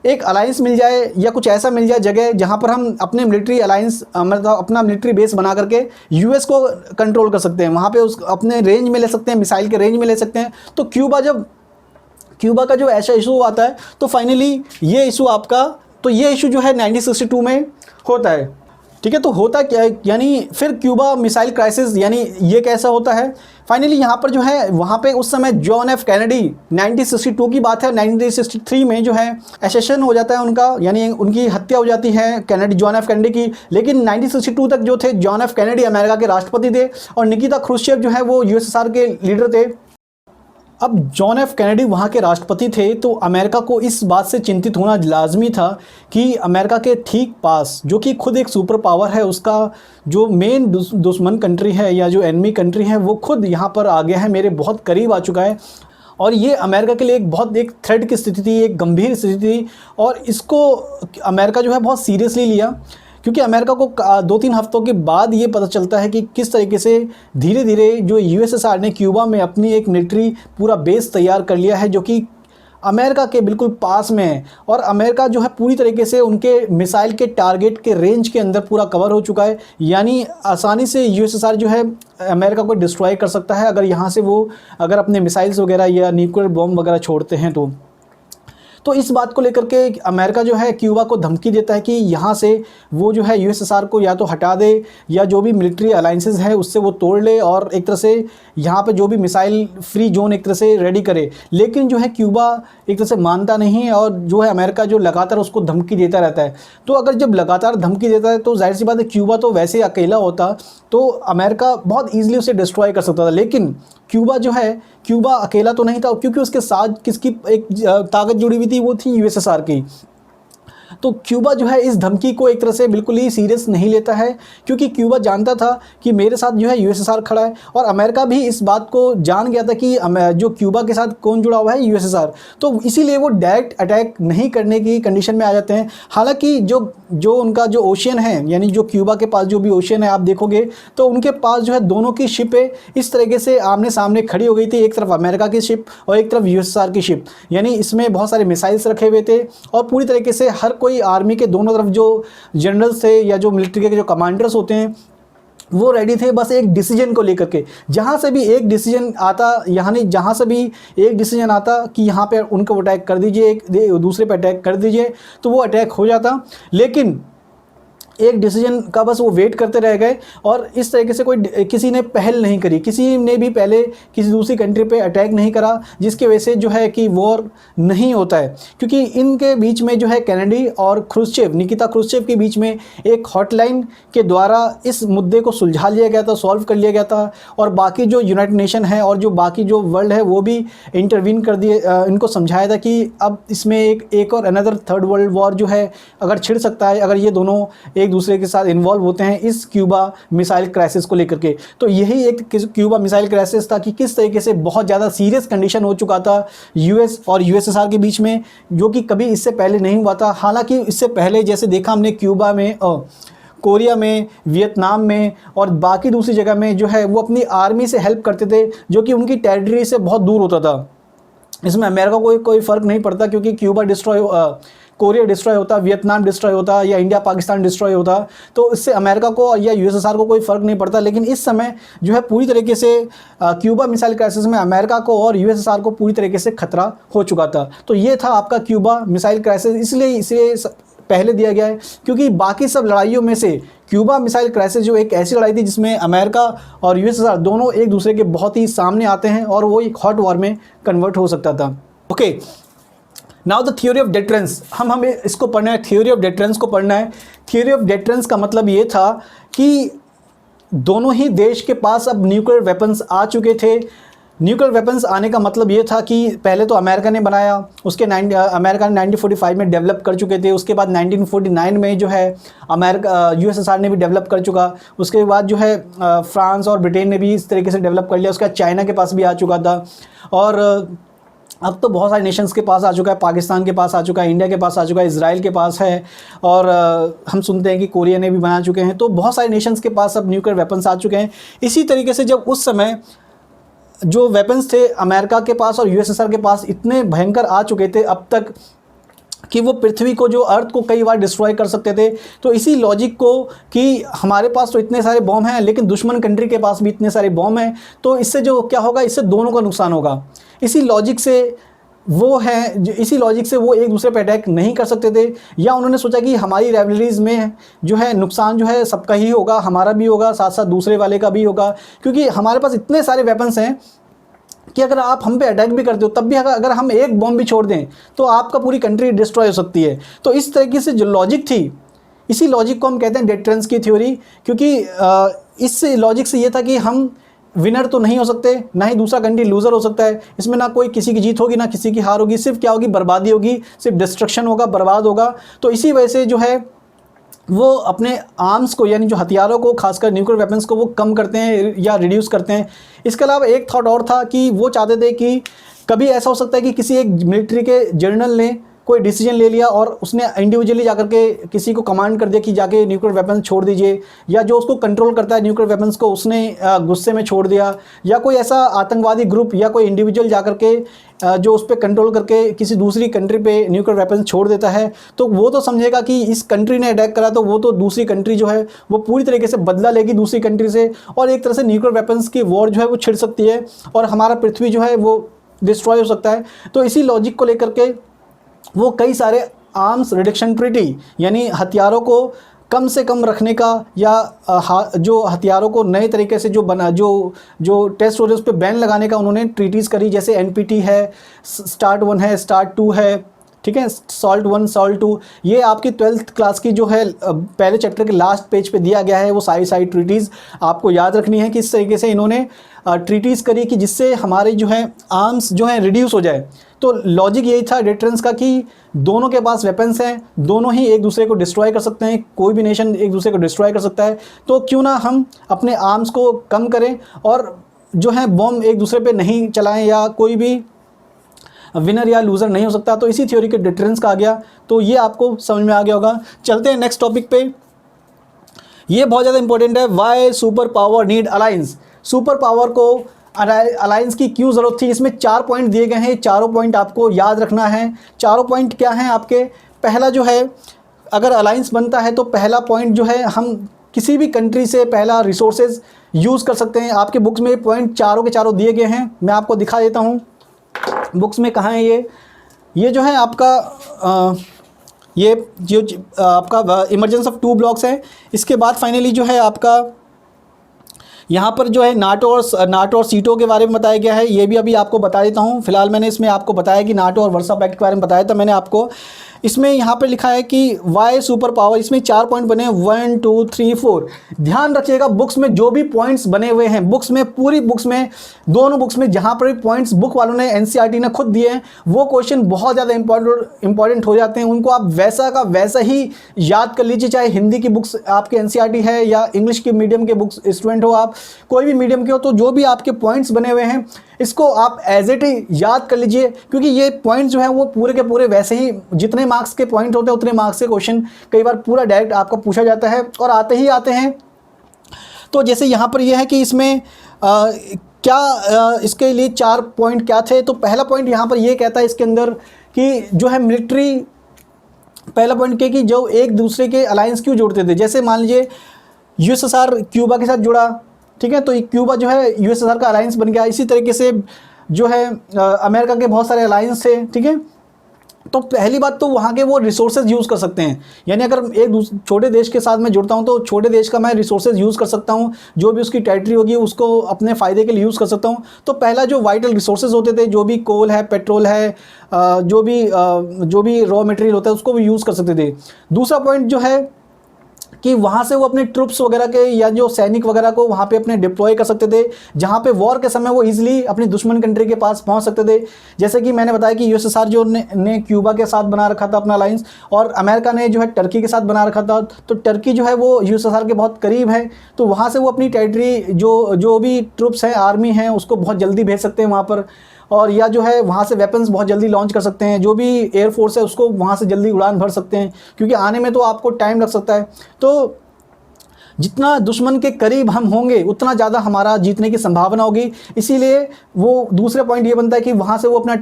एक अलायंस मिल जाए या कुछ ऐसा मिल जाए जगह जहाँ पर हम अपने मिलिट्री अलायंस मतलब अपना मिलिट्री बेस बना करके यूएस को कंट्रोल कर सकते हैं, वहाँ पे उस अपने रेंज में ले सकते हैं, मिसाइल के रेंज में ले सकते हैं। तो क्यूबा का जो ऐसा इशू आता है तो फाइनली ये इशू ये इशू जो है 1962 में होता है। ठीक है, तो होता क्या है, यानी फिर क्यूबा मिसाइल क्राइसिस, यानी ये कैसा होता है, फाइनली यहाँ पर जो है वहाँ पे उस समय जॉन एफ कैनेडी, 1962 की बात है, 1963 में जो है एसेशन हो जाता है उनका, यानी उनकी हत्या हो जाती है जॉन एफ कैनेडी की। लेकिन 1962 तक जो थे जॉन एफ कैनेडी अमेरिका के राष्ट्रपति थे और निकिता क्रुश्चेव जो है वो यूएसएसआर के लीडर थे। अब जॉन एफ कैनेडी वहाँ के राष्ट्रपति थे, तो अमेरिका को इस बात से चिंतित होना लाजमी था कि अमेरिका के ठीक पास, जो कि खुद एक सुपर पावर है, उसका जो मेन दुश्मन कंट्री है या जो एनिमी कंट्री है वो खुद यहाँ पर आ गया है, मेरे बहुत करीब आ चुका है। और ये अमेरिका के लिए एक थ्रेट की स्थिति थी, एक गंभीर स्थिति थी, और इसको अमेरिका जो है बहुत सीरियसली लिया। क्योंकि अमेरिका को 2-3 हफ्तों के बाद ये पता चलता है कि किस तरीके से धीरे धीरे जो यूएसएसआर ने क्यूबा में अपनी एक मिलिट्री पूरा बेस तैयार कर लिया है, जो कि अमेरिका के बिल्कुल पास में है, और अमेरिका जो है पूरी तरीके से उनके मिसाइल के टारगेट के रेंज के अंदर पूरा कवर हो चुका है। यानी आसानी से यूएसएसआर जो है अमेरिका को डिस्ट्रॉय कर सकता है अगर यहाँ से वो अपने मिसाइल्स वगैरह या न्यूक्लियर बॉम्ब वगैरह छोड़ते हैं तो इस बात को लेकर के अमेरिका जो है क्यूबा को धमकी देता है कि यहाँ से वो जो है यूएसएसआर को या तो हटा दे या जो भी मिलिट्री अलाइंसेस है उससे वो तोड़ ले, और एक तरह से यहाँ पे जो भी मिसाइल फ्री जोन एक तरह से रेडी करे। लेकिन जो है क्यूबा एक तरह से मानता नहीं है, और जो है अमेरिका जो लगातार उसको धमकी देता रहता है। तो अगर जब लगातार धमकी देता है तो जाहिर सी बात है क्यूबा तो वैसे अकेला होता तो अमेरिका बहुत ईजिली उसे डिस्ट्रॉय कर सकता था। लेकिन क्यूबा अकेला तो नहीं था, क्योंकि उसके साथ किसकी एक ताकत जुड़ी हुई थी, वो थी यूएसएसआर की। तो क्यूबा जो है इस धमकी को एक तरह से बिल्कुल ही सीरियस नहीं लेता है, क्योंकि क्यूबा जानता था कि मेरे साथ जो है यूएसएसआर खड़ा है, और अमेरिका भी इस बात को जान गया था कि जो क्यूबा के साथ कौन जुड़ा हुआ है, यूएसएसआर। तो इसीलिए वो डायरेक्ट अटैक नहीं करने की कंडीशन में आ जाते हैं। हालांकि जो उनका जो ओशियन है, यानी जो क्यूबा के पास जो भी ओशियन है आप देखोगे तो उनके पास जो है दोनों की शिपें इस तरीके से आमने सामने खड़ी हो गई थी, एक तरफ अमेरिका की शिप और एक तरफ यूएसएसआर की शिप। यानी इसमें बहुत सारे मिसाइल्स रखे हुए थे, और पूरी तरीके से हर कोई आर्मी के दोनों तरफ जो जनरल्स थे या जो मिलिट्री के जो कमांडर्स होते हैं वो रेडी थे, बस एक डिसीजन को लेकर के। जहाँ से भी एक डिसीजन आता कि यहाँ पे उनको अटैक कर दीजिए, दूसरे पे अटैक कर दीजिए, तो वो अटैक हो जाता। लेकिन एक डिसीजन का बस वो वेट करते रह गए, और इस तरीके से किसी ने पहल नहीं करी, किसी ने भी पहले किसी दूसरी कंट्री पे अटैक नहीं करा, जिसकी वजह से जो है कि वॉर नहीं होता है। क्योंकि इनके बीच में जो है कैनेडी और निकिता क्रुश्चेव के बीच में एक हॉटलाइन के द्वारा इस मुद्दे को सुलझा लिया गया था, सॉल्व कर लिया गया था, और बाकी जो यूनाइटेड नेशन है और जो बाकी जो वर्ल्ड है वो भी इंटरवीन कर दिए, इनको समझाया था कि अब इसमें एक और अनदर थर्ड वर्ल्ड वॉर जो है अगर छिड़ सकता है, अगर ये दोनों एक दूसरे के साथ इन्वॉल्व होते हैं इस क्यूबा मिसाइल क्राइसिस को लेकर के। तो यही एक क्यूबा मिसाइल क्राइसिस था कि किस तरीके से बहुत ज़्यादा सीरियस कंडीशन हो चुका था यूएस और यूएसएसआर के बीच में, जो कि कभी इससे पहले नहीं हुआ था। हालांकि इससे पहले जैसे देखा हमने क्यूबा में, कोरिया में, वियतनाम में और बाकी दूसरी जगह में जो है वो अपनी आर्मी से हेल्प करते थे, जो कि उनकी टेरिटरी से बहुत दूर होता था। इसमें अमेरिका को कोई फ़र्क नहीं पड़ता, क्योंकि कोरिया डिस्ट्रॉय होता, वियतनाम डिस्ट्रॉय होता या इंडिया पाकिस्तान डिस्ट्रॉय होता, तो इससे अमेरिका को या यूएसएसआर को कोई फ़र्क नहीं पड़ता। लेकिन इस समय जो है पूरी तरीके से क्यूबा मिसाइल क्राइसिस में अमेरिका को और यूएसएसआर को पूरी तरीके से खतरा हो चुका था। तो ये था आपका क्यूबा मिसाइल क्राइसिस। इसलिए पहले दिया गया है, क्योंकि बाकी सब लड़ाइयों में से क्यूबा मिसाइल क्राइसिस जो एक ऐसी लड़ाई थी जिसमें अमेरिका और यूएसएसआर दोनों एक दूसरे के बहुत ही सामने आते हैं और वो एक हॉट वॉर में कन्वर्ट हो सकता था। Okay, now the theory of deterrence, हमें इसको पढ़ना है, थ्योरी ऑफ डेटरेंस को पढ़ना है। थ्योरी ऑफ डेटरेंस का मतलब ये था कि दोनों ही देश के पास अब न्यूक्लियर वेपन्स आ चुके थे। न्यूक्लियर वेपन्स आने का मतलब ये था कि पहले तो अमेरिका ने बनाया, उसके अमेरिका ने 1945 में डेवलप कर चुके थे, उसके बाद 1949 में जो है अमेरिका यूएसएसआर ने भी डेवलप कर चुका, उसके बाद जो है फ्रांस और ब्रिटेन ने भी इस तरीके से डेवलप कर लिया, उसके बाद चाइना के पास भी आ चुका था, और अब तो बहुत सारे नेशंस के पास आ चुका है, पाकिस्तान के पास आ चुका है, इंडिया के पास आ चुका है, इजराइल के पास है, और हम सुनते हैं कि कोरिया ने भी बना चुके हैं। तो बहुत सारे नेशंस के पास अब न्यूक्लियर वेपन्स आ चुके हैं। इसी तरीके से जब उस समय जो वेपन्स थे अमेरिका के पास और यूएसएसआर के पास इतने भयंकर आ चुके थे अब तक कि वो पृथ्वी को, जो अर्थ को कई बार डिस्ट्रॉय कर सकते थे। तो इसी लॉजिक को कि हमारे पास तो इतने सारे बॉम्ब हैं लेकिन दुश्मन कंट्री के पास भी इतने सारे बॉम्ब हैं, तो इससे जो क्या होगा, इससे दोनों का नुकसान होगा। इसी लॉजिक से वो एक दूसरे पे अटैक नहीं कर सकते थे, या उन्होंने सोचा कि हमारी राइवलरीज में जो है नुकसान जो है सबका ही होगा, हमारा भी होगा, साथ साथ दूसरे वाले का भी होगा, क्योंकि हमारे पास इतने सारे वेपन्स हैं कि अगर आप हम पे अटैक भी करते हो तब भी अगर हम एक बॉम्ब भी छोड़ दें तो आपका पूरी कंट्री डिस्ट्रॉय हो सकती है। तो इस तरीके से जो लॉजिक थी, इसी लॉजिक को हम कहते हैं डेटरेंस की थ्योरी, क्योंकि इस लॉजिक से ये था कि हम विनर तो नहीं हो सकते, ना ही दूसरा कंट्री लूज़र हो सकता है, इसमें ना कोई किसी की जीत होगी ना किसी की हार होगी, सिर्फ क्या होगी, बर्बादी होगी, सिर्फ डिस्ट्रक्शन होगा, बर्बाद होगा। तो इसी वजह से जो है वो अपने आर्म्स को, यानी जो हथियारों को, खासकर न्यूक्लियर वेपन्स को, वो कम करते हैं या रिड्यूस करते हैं। इसके अलावा एक थॉट और था कि वो चाहते थे कि कभी ऐसा हो सकता है कि किसी एक मिलिट्री के जनरल ने कोई डिसीजन ले लिया और उसने इंडिविजुअली जाकर के किसी को कमांड कर दिया कि जाके न्यूक्लियर वेपन्स छोड़ दीजिए, या जो उसको कंट्रोल करता है न्यूक्लियर वेपन्स को उसने गुस्से में छोड़ दिया, या कोई ऐसा आतंकवादी ग्रुप या कोई इंडिविजुअल जाकर के जो उस पर कंट्रोल करके किसी दूसरी कंट्री पे न्यूक्लियर वेपन्स छोड़ देता है, तो वो तो समझेगा कि इस कंट्री ने अटैक करा, तो वो तो दूसरी कंट्री जो है वो पूरी तरीके से बदला लेगी दूसरी कंट्री से, और एक तरह से न्यूक्लियर वेपन्स की वॉर जो है वो छिड़ सकती है और हमारा पृथ्वी जो है वो डिस्ट्रॉय हो सकता है। तो इसी लॉजिक को लेकर के वो कई सारे आर्म्स रिडक्शन ट्रीटी, यानी हथियारों को कम से कम रखने का, या जो हथियारों को नए तरीके से जो टेस्ट हो रहे उस पर बैन लगाने का उन्होंने ट्रीटीज़ करी, जैसे NPT है, स्टार्ट 1 है, स्टार्ट 2 है, ठीक है, सॉल्ट 1, सॉल्ट 2, ये आपकी 12th क्लास की जो है पहले चैप्टर के लास्ट पेज पे दिया गया है। वो सारी ट्रीटीज़ आपको याद रखनी है कि इस तरीके से इन्होंने ट्रीटीज़ करी कि जिससे हमारे जो है आर्म्स जो है रिड्यूस हो जाए। तो लॉजिक यही था डेटरेंस का कि दोनों के पास वेपन्स हैं, दोनों ही एक दूसरे को डिस्ट्रॉय कर सकते हैं, कोई भी नेशन एक दूसरे को डिस्ट्रॉय कर सकता है, तो क्यों ना हम अपने आर्म्स को कम करें और जो है बॉम्ब एक दूसरे पे नहीं चलाएं, या कोई भी विनर या लूज़र नहीं हो सकता। तो इसी थ्योरी के डेटरेंस का आ गया, तो ये आपको समझ में आ गया होगा। चलते हैं नेक्स्ट टॉपिक पे, ये बहुत ज़्यादा इंपॉर्टेंट है, why super power need alliance. Super power को अलायंस की क्यों ज़रूरत थी, इसमें 4 पॉइंट दिए गए हैं, चारों पॉइंट आपको याद रखना है। चारों पॉइंट क्या हैं आपके, पहला जो है, अगर अलायंस बनता है तो पहला पॉइंट जो है, हम किसी भी कंट्री से पहला रिसोर्सेज यूज़ कर सकते हैं। आपके बुक्स में पॉइंट चारों के चारों दिए गए हैं, मैं आपको दिखा देता हूँ बुक्स में कहाँ है ये जो है आपका ये जो आपका इमरजेंस ऑफ 2 ब्लॉक्स है। इसके बाद फाइनली जो है आपका यहाँ पर जो है नाटो और सीटो के बारे में बताया गया है, ये भी अभी आपको बता देता हूँ। फिलहाल मैंने इसमें आपको बताया कि नाटो और वर्सा पैक्ट के बारे में बताया था मैंने आपको। इसमें यहाँ पर लिखा है कि वाई सुपर पावर, इसमें 4 पॉइंट बने हैं, 1 2 3 4। ध्यान रखिएगा बुक्स में जो भी पॉइंट्स बने हुए हैं, बुक्स में, पूरी बुक्स में, दोनों बुक्स में जहाँ पर भी पॉइंट्स बुक वालों ने NCERT ने खुद दिए हैं, वो क्वेश्चन बहुत ज़्यादा इंपॉर्टेंट हो जाते हैं। उनको आप वैसा का वैसा ही याद कर लीजिए, चाहे हिंदी की बुक्स आपके NCERT है या इंग्लिश के मीडियम के बुक्स स्टूडेंट हो, आप कोई भी मीडियम के हो, तो जो भी आपके पॉइंट्स बने हुए हैं इसको आप एज इट ही याद कर लीजिए, क्योंकि ये पॉइंट्स जो है वो पूरे के पूरे वैसे ही, जितने मार्क्स के पॉइंट होते हैं उतने मार्क्स के क्वेश्चन कई बार पूरा डायरेक्ट आपका पूछा जाता है और आते ही आते हैं। तो जैसे यहाँ पर यह है कि इसमें इसके लिए 4 पॉइंट क्या थे। तो पहला पॉइंट यहाँ पर ये कहता है इसके अंदर कि जो है मिलिट्री, पहला पॉइंट क्या कि जो एक दूसरे के अलायंस क्यों जोड़ते थे। जैसे मान लीजिए USSR क्यूबा के साथ जुड़ा, ठीक है, तो क्यूबा जो है USSR का अलायंस बन गया। इसी तरीके से जो है अमेरिका के बहुत सारे अलायंस थे, ठीक है, तो पहली बात तो वहाँ के वो रिसोर्सेज यूज़ कर सकते हैं, यानी अगर एक छोटे देश के साथ मैं जुड़ता हूँ तो छोटे देश का मैं रिसोर्सेज यूज़ कर सकता हूँ, जो भी उसकी टेरिटरी होगी उसको अपने फ़ायदे के लिए यूज़ कर सकता हूँ। तो पहला जो वाइटल रिसोर्सेज होते थे, जो भी कोल है, पेट्रोल है, जो भी रॉ मटेरियल होता है उसको भी यूज़ कर सकते थे। दूसरा पॉइंट जो है कि वहाँ से वो अपने ट्रुप्स वगैरह के या जो सैनिक वगैरह को वहाँ पे अपने डिप्लॉय कर सकते थे, जहाँ पे वॉर के समय वो इजीली अपनी दुश्मन कंट्री के पास पहुँच सकते थे। जैसे कि मैंने बताया कि यूएसएसआर जो ने क्यूबा के साथ बना रखा था अपना अलायंस, और अमेरिका ने जो है टर्की के साथ बना रखा था। तो टर्की जो है वो यूएसएसआर के बहुत करीब है, तो वहाँ से वो अपनी टेरिटरी जो भी ट्रुप्स हैं, आर्मी हैं, उसको बहुत जल्दी भेज सकते हैं वहाँ पर, और या जो है वहाँ से वेपन्स बहुत जल्दी लॉन्च कर सकते हैं। जो भी एयरफोर्स है उसको वहाँ से जल्दी उड़ान भर सकते हैं, क्योंकि आने में तो आपको टाइम लग सकता है। तो जितना दुश्मन के करीब हम होंगे उतना ज़्यादा हमारा जीतने की संभावना होगी। इसीलिए वो दूसरा पॉइंट ये बनता है कि वहाँ से वो अपना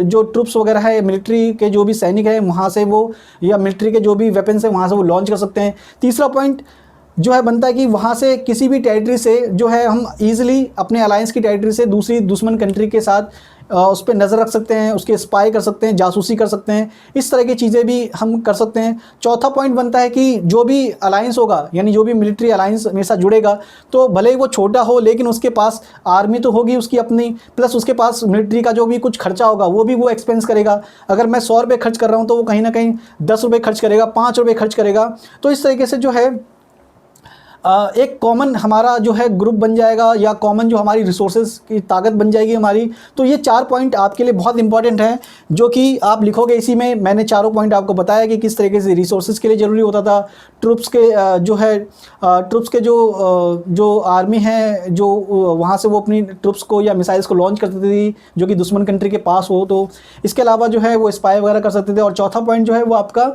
जो ट्रुप्स वगैरह है, मिलिट्री के जो भी सैनिक हैं वहाँ से वो, या मिलिट्री के जो भी वेपन्स हैं वहाँ से वो लॉन्च कर सकते हैं। तीसरा पॉइंट जो है बनता है कि वहाँ से किसी भी टेरिटरी से जो है हम ईजिली अपने अलायंस की टेरिटरी से दूसरी दुश्मन कंट्री के साथ उस पर नज़र रख सकते हैं, उसके स्पाई कर सकते हैं, जासूसी कर सकते हैं, इस तरह की चीज़ें भी हम कर सकते हैं। चौथा पॉइंट बनता है कि जो भी अलायंस होगा, यानी जो भी मिलिट्री अलायंस मेरे साथ जुड़ेगा, तो भले ही वो छोटा हो लेकिन उसके पास आर्मी तो होगी उसकी अपनी, प्लस उसके पास मिलिट्री का जो भी कुछ खर्चा होगा वो भी वो एक्सपेंस करेगा। अगर मैं 100 रुपये खर्च कर रहा हूँ तो वो कहीं ना कहीं 10 रुपये खर्च करेगा, 5 रुपये खर्च करेगा। तो इस तरीके से जो है एक कॉमन हमारा जो है ग्रुप बन जाएगा, या कॉमन जो हमारी रिसोर्सेज की ताकत बन जाएगी हमारी। तो ये 4 पॉइंट आपके लिए बहुत इंपॉर्टेंट हैं, जो कि आप लिखोगे इसी में। मैंने चारों पॉइंट आपको बताया कि किस तरीके से रिसोर्सेज के लिए ज़रूरी होता था, ट्रुप्स के ट्रुप्स के जो आर्मी है, जो वहाँ से वो अपनी ट्रुप्स को या मिसाइल्स को लॉन्च करती थी जो कि दुश्मन कंट्री के पास हो। तो इसके अलावा जो है वो स्पाई वगैरह कर सकते थे। और चौथा पॉइंट जो है वो आपका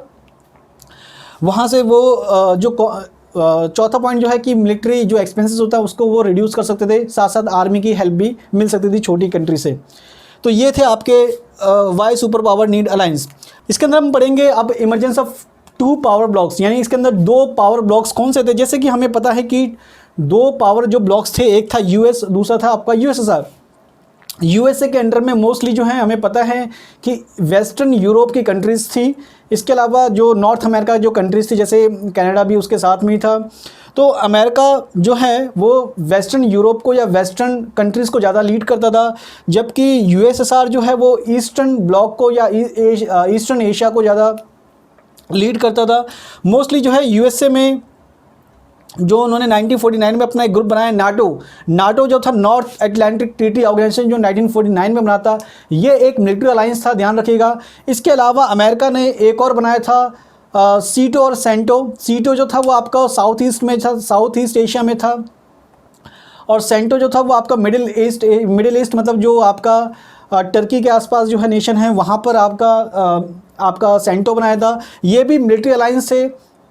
वहाँ से वो चौथा पॉइंट जो है कि मिलिट्री जो एक्सपेंसेस होता है उसको वो रिड्यूस कर सकते थे, साथ साथ आर्मी की हेल्प भी मिल सकती थी छोटी कंट्री से। तो ये थे आपके why super power need alliance. इसके अंदर हम पढ़ेंगे अब इमरजेंस ऑफ 2 पावर ब्लॉक्स, यानी इसके अंदर 2 पावर ब्लॉक्स कौन से थे। जैसे कि हमें पता है कि 2 पावर जो ब्लॉक्स थे, एक था यूएस, दूसरा था आपका यूएसएसआर। यूएसए के अंडर में मोस्टली जो है हमें पता है कि वेस्टर्न यूरोप की कंट्रीज़ थी। इसके अलावा जो नॉर्थ अमेरिका जो कंट्रीज़ थी, जैसे कनाडा भी उसके साथ में ही था। तो अमेरिका जो है वो वेस्टर्न यूरोप को या वेस्टर्न कंट्रीज़ को ज़्यादा लीड करता था, जबकि यूएसएसआर जो है वो ईस्टर्न ब्लॉक को या ईस्टर्न एशिया को ज़्यादा लीड करता था। मोस्टली जो है यूएसए में जो उन्होंने 1949 में अपना एक ग्रुप बनाया नाटो जो था, नॉर्थ अटलांटिक ट्रीटी ऑर्गेनाइजेशन, जो 1949 में बना था, ये एक मिलिट्री अलायंस था, ध्यान रखिएगा। इसके अलावा अमेरिका ने एक और बनाया था सीटो और सेंटो। सीटो जो था वो आपका साउथ ईस्ट में था, साउथ ईस्ट एशिया में था, और सेंटो जो था वो आपका मिडिल ईस्ट मतलब जो आपका टर्की के आसपास जो है नेशन है वहाँ पर आपका सेंटो बनाया था। ये भी मिलिट्री अलायंस थे,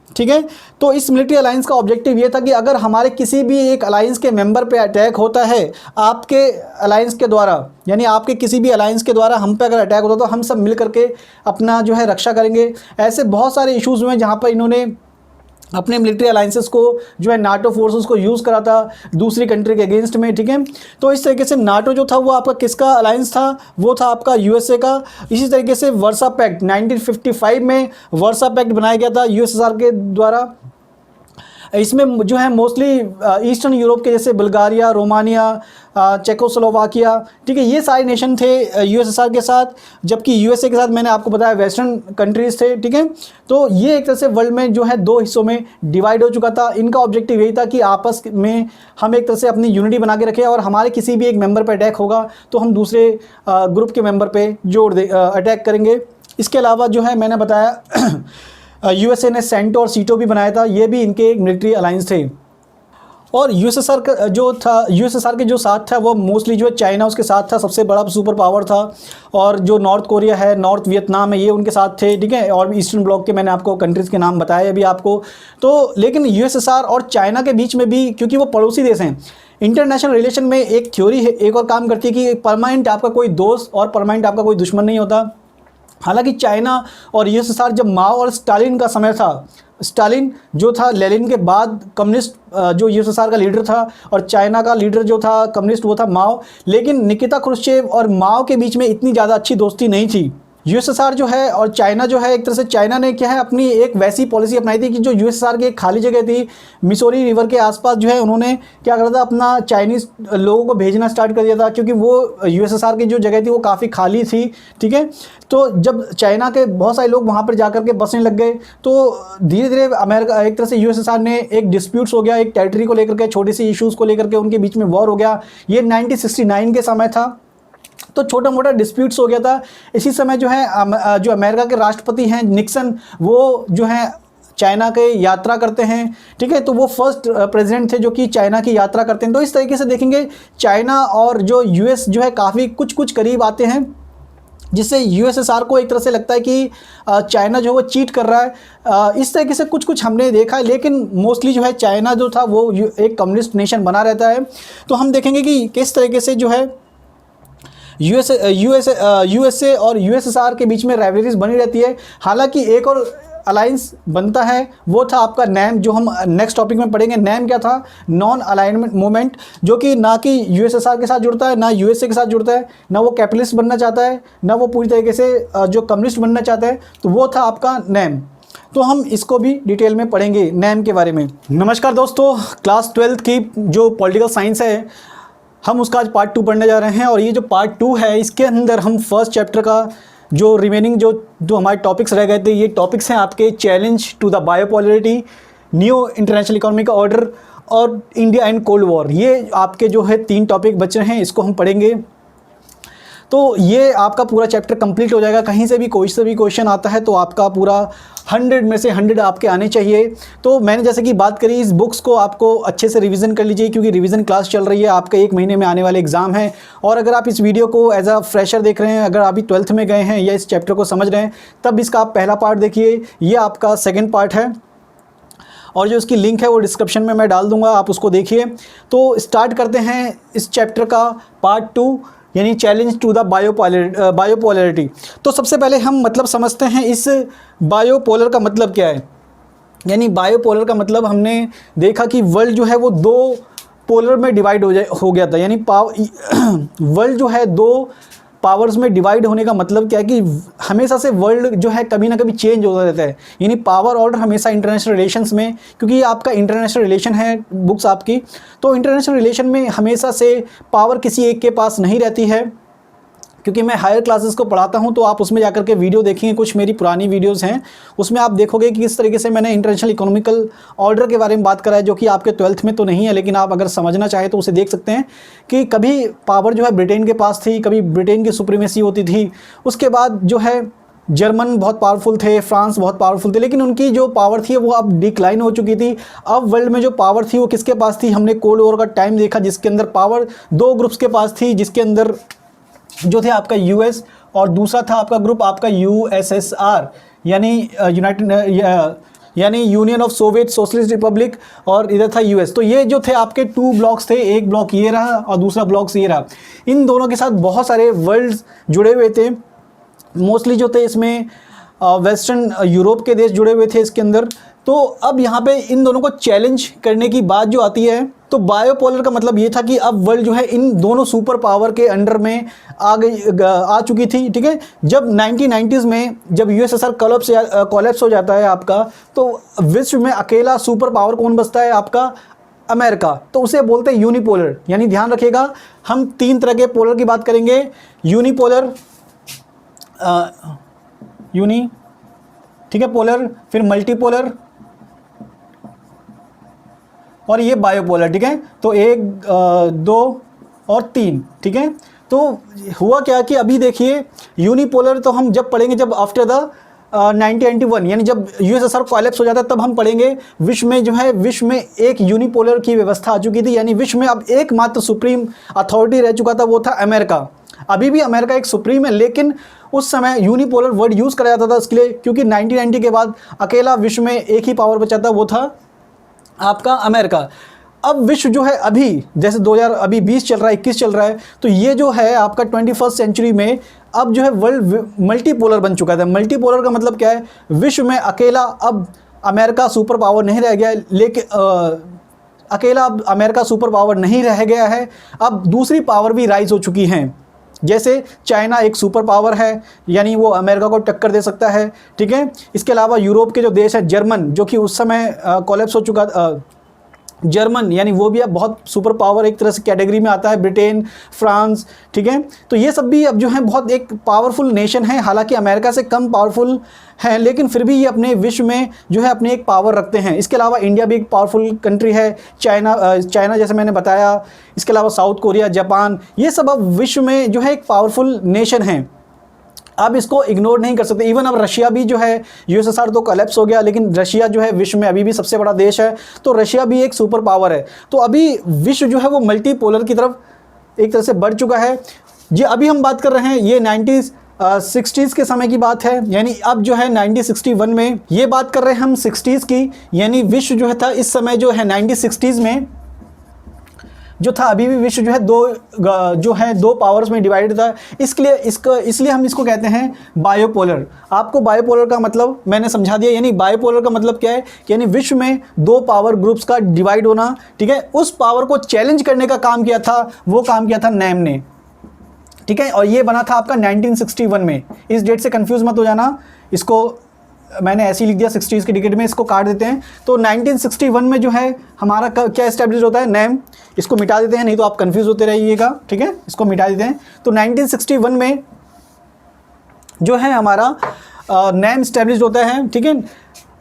ठीक है। तो इस मिलिट्री अलायंस का ऑब्जेक्टिव ये था कि अगर हमारे किसी भी एक अलायंस के मेंबर पे अटैक होता है आपके अलायंस के द्वारा, यानी आपके किसी भी अलायंस के द्वारा हम पे अगर अटैक होता तो हम सब मिल करके अपना जो है रक्षा करेंगे। ऐसे बहुत सारे इश्यूज़ हुए जहाँ पर इन्होंने अपने मिलिट्री अलायंसेस को जो है नाटो फोर्सेस को यूज़ करा था दूसरी कंट्री के अगेंस्ट में, ठीक है। तो इस तरीके से नाटो जो था वो आपका किसका अलायंस था, वो था आपका यूएसए का। इसी तरीके से वर्सा पैक्ट 1955 में वर्सा पैक्ट बनाया गया था यूएसएसआर के द्वारा। इसमें जो है मोस्टली ईस्टर्न यूरोप के जैसे बुल्गारिया, रोमानिया, चेकोस्लोवाकिया, ठीक है, ये सारे नेशन थे यूएसएसआर के साथ, जबकि यूएसए के साथ मैंने आपको बताया वेस्टर्न कंट्रीज़ थे, ठीक है। तो ये एक तरह से वर्ल्ड में जो है 2 हिस्सों में डिवाइड हो चुका था। इनका ऑब्जेक्टिव यही था कि आपस में हम एक तरह से अपनी यूनिटी बना के रखें, और हमारे किसी भी एक मेंबर पर अटैक होगा तो हम दूसरे ग्रुप के मेंबर पर अटैक करेंगे। इसके अलावा जो है मैंने बताया यूएसए ने सेंटो और सीटो भी बनाया था, ये भी इनके एक मिलिट्री अलायंस थे। और यूएसएसआर का जो था, यूएसएसआर के जो साथ था वो मोस्टली जो है चाइना उसके साथ था, सबसे बड़ा सुपर पावर था। और जो नॉर्थ कोरिया है, नॉर्थ वियतनाम है, ये उनके साथ थे, ठीक है। और ईस्टर्न ब्लॉक के मैंने आपको कंट्रीज़ के नाम बताए अभी आपको। तो लेकिन यूएसएसआर और चाइना के बीच में भी, क्योंकि वो पड़ोसी देश हैं, इंटरनेशनल रिलेशन में एक थ्योरी है, एक और काम करती है कि परमानेंट आपका कोई दोस्त और परमानेंट आपका कोई दुश्मन नहीं होता। हालांकि चाइना और यूएसएसआर, जब माओ और स्टालिन का समय था, स्टालिन जो था लेनिन के बाद कम्युनिस्ट जो यूएसएसआर का लीडर था, और चाइना का लीडर जो था कम्युनिस्ट वो था माओ। लेकिन निकिता क्रुश्चेव और माओ के बीच में इतनी ज़्यादा अच्छी दोस्ती नहीं थी, यूएसएसआर जो है और चाइना जो है, एक तरह से चाइना ने क्या है अपनी एक वैसी पॉलिसी अपनाई थी कि जो यूएसएसआर की एक खाली जगह थी मिसौरी रिवर के आसपास, जो है उन्होंने क्या करा था, अपना चाइनीज़ लोगों को भेजना स्टार्ट कर दिया था, क्योंकि वो यूएसएसआर की जो जगह थी वो काफ़ी खाली थी। ठीक है, तो जब चाइना के बहुत सारे लोग वहाँ पर जा कर के बसने लग गए तो धीरे धीरे अमेरिका, एक तरह से यूएसएसआर ने एक डिस्प्यूट्स हो गया, एक टेरिटरी को लेकर के, छोटी सी इश्यूज़ को लेकर के उनके बीच में वॉर हो गया। ये 1969 के समय था, तो छोटा मोटा डिस्प्यूट्स हो गया था। इसी समय जो है जो अमेरिका के राष्ट्रपति हैं निक्सन, वो जो है चाइना के यात्रा करते हैं। ठीक है, तो वो फर्स्ट प्रेसिडेंट थे जो कि चाइना की यात्रा करते हैं। तो इस तरीके से देखेंगे चाइना और जो यूएस जो है काफ़ी कुछ कुछ करीब आते हैं, जिससे यूएसएसआर को एक तरह से लगता है कि चाइना जो है वो चीट कर रहा है। इस तरीके से कुछ कुछ हमने देखा है, लेकिन मोस्टली जो है चाइना जो था वो एक कम्युनिस्ट नेशन बना रहता है। तो हम देखेंगे कि किस तरीके से जो है यूएसए और यूएसएसआर के बीच में राइवलरीज बनी रहती है। हालांकि एक और अलायंस बनता है, वो था आपका नैम, जो हम नेक्स्ट टॉपिक में पढ़ेंगे। नैम क्या था? नॉन अलाइनमेंट मूवमेंट, जो कि ना कि यूएसएसआर के साथ जुड़ता है, ना यूएसए के साथ जुड़ता है, ना वो कैपिटलिस्ट बनना चाहता है, ना वो पूरी तरीके से जो कम्युनिस्ट बनना चाहता है। तो वो था आपका नैम। तो हम इसको भी डिटेल में पढ़ेंगे नैम के बारे में। नमस्कार दोस्तों, क्लास 12 की जो पॉलिटिकल साइंस है, हम उसका आज पार्ट 2 पढ़ने जा रहे हैं। और ये जो पार्ट 2 है, इसके अंदर हम फर्स्ट चैप्टर का जो रिमेनिंग जो हमारे टॉपिक्स रह गए थे, ये टॉपिक्स हैं आपके challenge to the bipolarity, new international economic order और इंडिया एंड कोल्ड वॉर। ये आपके जो है 3 टॉपिक बच रहे हैं, इसको हम पढ़ेंगे। तो ये आपका पूरा चैप्टर कंप्लीट हो जाएगा। कहीं से भी कोई से भी क्वेश्चन आता है तो आपका पूरा 100 में से 100 आपके आने चाहिए। तो मैंने जैसे कि बात करी, इस बुक्स को आपको अच्छे से रिवीजन कर लीजिए, क्योंकि रिवीजन क्लास चल रही है, आपका 1 महीने में आने वाले एग्जाम है। और अगर आप इस वीडियो को एज अ फ्रेशर देख रहे हैं, अगर अभी 12th में गए हैं या इस चैप्टर को समझ रहे हैं, तब इसका आप पहला पार्ट देखिए, ये आपका सेकेंड पार्ट है। और जो इसकी लिंक है वो डिस्क्रिप्शन में मैं डाल दूंगा, आप उसको देखिए। तो स्टार्ट करते हैं इस चैप्टर का पार्ट 2, यानी चैलेंज टू द बायोपोलरिटी। तो सबसे पहले हम मतलब समझते हैं इस बायोपोलर का मतलब क्या है। यानी बायोपोलर का मतलब हमने देखा कि वर्ल्ड जो है वो 2 पोलर में डिवाइड हो गया था। यानी वर्ल्ड जो है 2 पावर्स में डिवाइड होने का मतलब क्या है कि हमेशा से वर्ल्ड जो है कभी ना कभी चेंज होता रहता है। यानी पावर ऑर्डर हमेशा इंटरनेशनल रिलेशंस में, क्योंकि ये आपका इंटरनेशनल रिलेशन है बुक्स आपकी, तो इंटरनेशनल रिलेशन में हमेशा से पावर किसी एक के पास नहीं रहती है। क्योंकि मैं हायर क्लासेस को पढ़ाता हूं, तो आप उसमें जाकर के वीडियो देखेंगे, कुछ मेरी पुरानी वीडियोस हैं, उसमें आप देखोगे कि किस तरीके से मैंने इंटरनेशनल इकोनॉमिकल ऑर्डर के बारे में बात करा है, जो कि आपके 12th में तो नहीं है, लेकिन आप अगर समझना चाहें तो उसे देख सकते हैं कि कभी पावर जो है ब्रिटेन के पास थी, कभी ब्रिटेन की सुप्रीमेसी होती थी। उसके बाद जो है जर्मन बहुत पावरफुल थे, फ्रांस बहुत पावरफुल थे, लेकिन उनकी जो पावर थी वो अब डिक्लाइन हो चुकी थी। अब वर्ल्ड में जो पावर थी वो किसके पास थी? हमने कोल्ड वॉर का टाइम देखा, जिसके अंदर पावर 2 ग्रुप्स के पास थी, जिसके अंदर जो थे आपका यूएस और दूसरा था आपका ग्रुप आपका यूएसएसआर, यानी union of Soviet socialist Republic, और इधर था यूएस। तो ये जो थे आपके 2 ब्लॉक्स थे, एक ब्लॉक ये रहा और दूसरा ब्लॉक ये रहा। इन दोनों के साथ बहुत सारे वर्ल्ड्स जुड़े हुए थे। मोस्टली जो थे इसमें वेस्टर्न यूरोप के देश जुड़े हुए थे इसके अंदर। तो अब यहाँ पे इन दोनों को चैलेंज करने की बात जो आती है, तो बायोपोलर का मतलब ये था कि अब वर्ल्ड जो है इन दोनों सुपर पावर के अंडर में आ चुकी थी। ठीक है, जब 1990s में जब यूएसएसआर कोलैप्स हो जाता है आपका, तो विश्व में अकेला सुपर पावर कौन बचता है? आपका अमेरिका। तो उसे बोलते हैं यूनिपोलर। यानी ध्यान रखिएगा, हम 3 तरह के पोलर की बात करेंगे, यूनिपोलर, ठीक है, पोलर, फिर मल्टीपोलर और ये बायोपोलर। ठीक है, तो 1, 2 और 3। ठीक है, तो हुआ क्या कि अभी देखिए यूनिपोलर तो हम जब पढ़ेंगे, जब आफ्टर द 1991, यानी जब यूएसएसआर कोलैप्स हो जाता है, तब हम पढ़ेंगे विश्व में जो है, विश्व में एक यूनिपोलर की व्यवस्था आ चुकी थी। यानी विश्व में अब एकमात्र सुप्रीम अथॉरिटी रह चुका था, वो था अमेरिका। अभी भी अमेरिका एक सुप्रीम है, लेकिन उस समय यूनिपोलर वर्ड यूज़ करा जाता था इसके लिए, क्योंकि 1990 के बाद अकेला विश्व में एक ही पावर बचा था, वो था आपका अमेरिका। अब विश्व जो है अभी जैसे 2020 चल रहा है, 21 चल रहा है, तो ये जो है आपका 21st सेंचुरी में अब जो है वर्ल्ड मल्टीपोलर बन चुका था। मल्टीपोलर का मतलब क्या है? विश्व में अकेला अब अमेरिका सुपर पावर नहीं रह गया है, लेकिन अकेला अब अमेरिका सुपर पावर नहीं रह गया है, अब दूसरी पावर भी राइज हो चुकी हैं। जैसे चाइना एक सुपर पावर है, यानी वो अमेरिका को टक्कर दे सकता है, ठीक है। इसके अलावा यूरोप के जो देश है, जर्मन जो कि उस समय कोलैप्स हो चुका, जर्मन यानी वो भी अब बहुत सुपर पावर एक तरह से कैटेगरी में आता है, ब्रिटेन, फ्रांस, ठीक है। तो ये सब भी अब जो है बहुत एक पावरफुल नेशन है, हालांकि अमेरिका से कम पावरफुल है, लेकिन फिर भी ये अपने विश्व में जो है अपनी एक पावर रखते हैं। इसके अलावा इंडिया भी एक पावरफुल कंट्री है, चाइना जैसे मैंने बताया, इसके अलावा साउथ कोरिया, जापान, ये सब अब विश्व में जो है एक पावरफुल नेशन है। अब इसको इग्नोर नहीं कर सकते। इवन अब रशिया भी जो है, यूएसएसआर तो कोलैप्स हो गया, लेकिन रशिया जो है विश्व में अभी भी सबसे बड़ा देश है, तो रशिया भी एक सुपर पावर है। तो अभी विश्व जो है वो मल्टीपोलर की तरफ एक तरह से बढ़ चुका है। ये अभी हम बात कर रहे हैं, ये 1960s के समय की बात है, यानी अब जो है 1961 में ये बात कर रहे हैं हम 60s की, यानी विश्व जो है था इस समय जो है 1960s में जो था, अभी भी विश्व जो है दो पावर्स में डिवाइडेड था। इसलिए हम इसको कहते हैं बायोपोलर। आपको बायोपोलर का मतलब मैंने समझा दिया, यानी बायोपोलर का मतलब क्या है कि यानी विश्व में दो पावर ग्रुप्स का डिवाइड होना, ठीक है। उस पावर को चैलेंज करने का काम किया था, वो काम किया था नैम ने, ठीक है। और ये बना था आपका 1961 में। इस डेट से कंफ्यूज मत हो जाना, इसको मैंने ऐसे ही लिख दिया 60s की डिकेड में, इसको काट देते हैं। तो 1961 में जो है हमारा क्या एस्टेब्लिश होता है, नैम। इसको मिटा देते हैं, नहीं तो आप कंफ्यूज होते रहिएगा, ठीक है। इसको मिटा देते हैं। तो 1961 में जो है हमारा नैम एस्टेब्लिश होता है, ठीक है।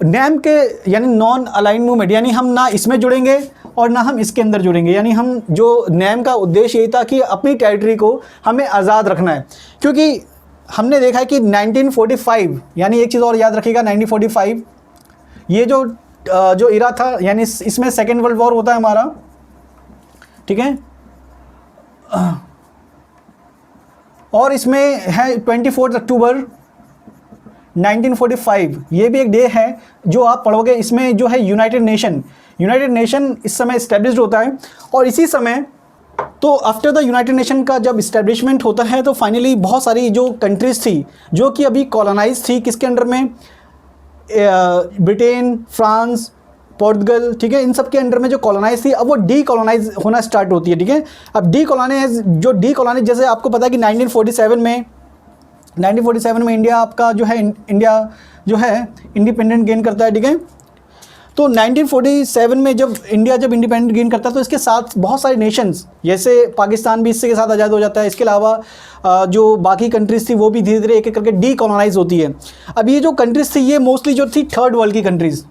नैम के यानी नॉन अलाइन मूवमेंट, यानी हम ना इसमें जुड़ेंगे और ना हम इसके अंदर जुड़ेंगे, यानी हम जो नैम का उद्देश्य यही था कि अपनी टेरिटरी को हमें आज़ाद रखना है। क्योंकि हमने देखा है कि 1945, यानी एक चीज़ और याद रखिएगा, 1945 ये जो इरा था, यानी इसमें सेकेंड वर्ल्ड वॉर होता है हमारा, ठीक है। और इसमें है 24 अक्टूबर 1945, ये भी एक डे है जो आप पढ़ोगे। इसमें जो है यूनाइटेड नेशन इस समय इस्टेब्लिश्ड होता है। और इसी समय तो आफ्टर द यूनाइटेड नेशन का जब इस्टेब्लिशमेंट होता है, तो फाइनली बहुत सारी जो कंट्रीज़ थी जो कि अभी कॉलोनाइज थी, किसके अंडर में, ब्रिटेन, फ्रांस, पोर्तुगल, ठीक है, इन सब के अंडर में जो कॉलोनाइज थी, अब वो डी कॉलोनाइज होना स्टार्ट होती है, ठीक है। अब डी कॉलोनाइज जैसे आपको पता है कि 1947 में इंडिया आपका जो है इंडिपेंडेंट गेन करता है, ठीक है। तो 1947 में जब इंडिया इंडिपेंडेंट गेन करता है, तो इसके साथ बहुत सारे नेशंस, जैसे पाकिस्तान भी इसके साथ आज़ाद हो जाता है। इसके अलावा जो बाकी कंट्रीज़ थी वो भी धीरे धीरे एक एक करके डी कॉलोनाइज होती है। अब ये जो कंट्रीज़ थी, ये मोस्टली जो थी थर्ड वर्ल्ड की कंट्रीज़,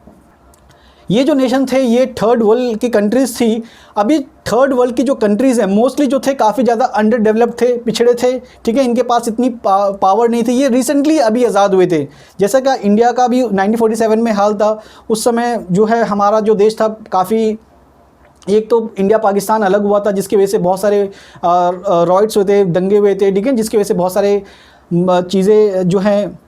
ये जो नेशन थे ये थर्ड वर्ल्ड की कंट्रीज़ थी। अभी थर्ड वर्ल्ड की जो कंट्रीज़ हैं मोस्टली जो थे काफ़ी ज़्यादा अंडर डेवलप्ड थे, पिछड़े थे, ठीक है। इनके पास इतनी पावर नहीं थी। ये रिसेंटली अभी आज़ाद हुए थे। जैसा कि इंडिया का भी 1947 में हाल था, उस समय जो है हमारा जो देश था काफ़ी, एक तो इंडिया पाकिस्तान अलग हुआ था, जिसकी वजह से बहुत सारे रॉयट्स हुए थे, दंगे हुए थे, ठीक है, जिसकी वजह से बहुत सारे चीज़ें जो हैं,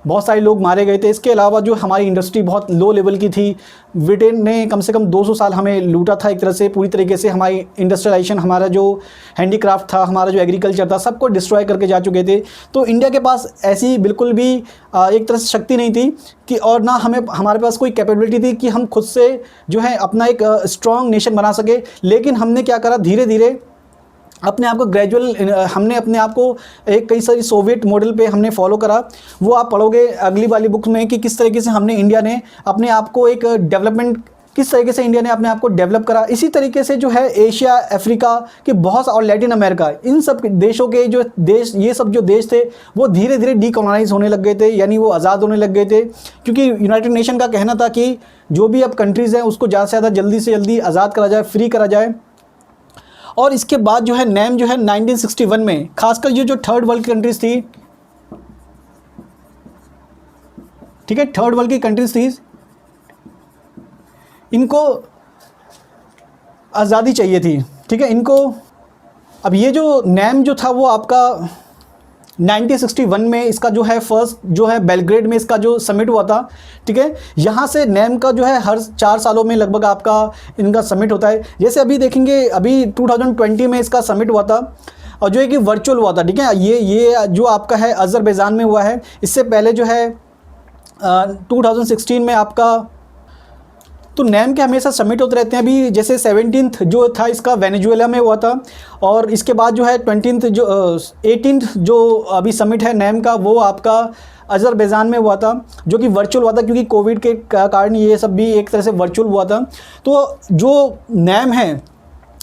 बहुत सारे लोग मारे गए थे। इसके अलावा जो हमारी इंडस्ट्री बहुत लो लेवल की थी, ब्रिटेन ने कम से कम 200 साल हमें लूटा था एक तरह से, पूरी तरीके से हमारी इंडस्ट्रियलाइजेशन, हमारा जो हैंडीक्राफ्ट था, हमारा जो एग्रीकल्चर था, सबको डिस्ट्रॉय करके जा चुके थे। तो इंडिया के पास ऐसी बिल्कुल भी एक तरह से शक्ति नहीं थी कि, और ना हमारे पास कोई कैपेबिलिटी थी कि हम खुद से जो है अपना एक स्ट्रॉन्ग नेशन बना सके। लेकिन हमने क्या करा, धीरे धीरे अपने आप को हमने अपने आप को एक कई सारी सोवियत मॉडल पे हमने फॉलो करा। वो आप पढ़ोगे अगली वाली बुक में कि किस तरीके से इंडिया ने अपने आप को एक डेवलपमेंट, किस तरीके से इंडिया ने अपने आप को डेवलप करा। इसी तरीके से जो है एशिया, अफ्रीका के बहुत, और लैटिन अमेरिका, इन सब देशों के जो देश, ये सब जो देश थे वो धीरे धीरे डीकॉलोनाइज होने लग गए थे, यानी वो आज़ाद होने लग गए थे। क्योंकि यूनाइटेड नेशन का कहना था कि जो भी अब कंट्रीज़ हैं उसको ज़्यादा से ज़्यादा जल्दी से जल्दी आज़ाद करा जाए, फ्री करा जाए। और इसके बाद जो है नैम जो है 1961 में, खासकर ये जो थर्ड वर्ल्ड की कंट्रीज़ थी, ठीक है, थर्ड वर्ल्ड की कंट्रीज़ थी, इनको आज़ादी चाहिए थी, ठीक है, इनको। अब ये जो नैम जो था वो आपका 1961 में इसका जो है फर्स्ट जो है बेलग्रेड में इसका जो समिट हुआ था, ठीक है। यहाँ से नैम का जो है हर 4 सालों में लगभग आपका इनका समिट होता है। जैसे अभी देखेंगे, अभी 2020 में इसका समिट हुआ था, और जो है कि वर्चुअल हुआ था, ठीक है। ये जो आपका है अज़रबैजान में हुआ है। इससे पहले जो है 2016 में आपका तो नैम के हमेशा समिट होते रहते हैं। अभी जैसे 17th जो था इसका वेनेजुएला में हुआ था, और इसके बाद जो है 18th जो अभी समिट है नैम का वो आपका अज़रबैजान में हुआ था, जो कि वर्चुअल हुआ था, क्योंकि कोविड के कारण ये सब भी एक तरह से वर्चुअल हुआ था। तो जो नैम है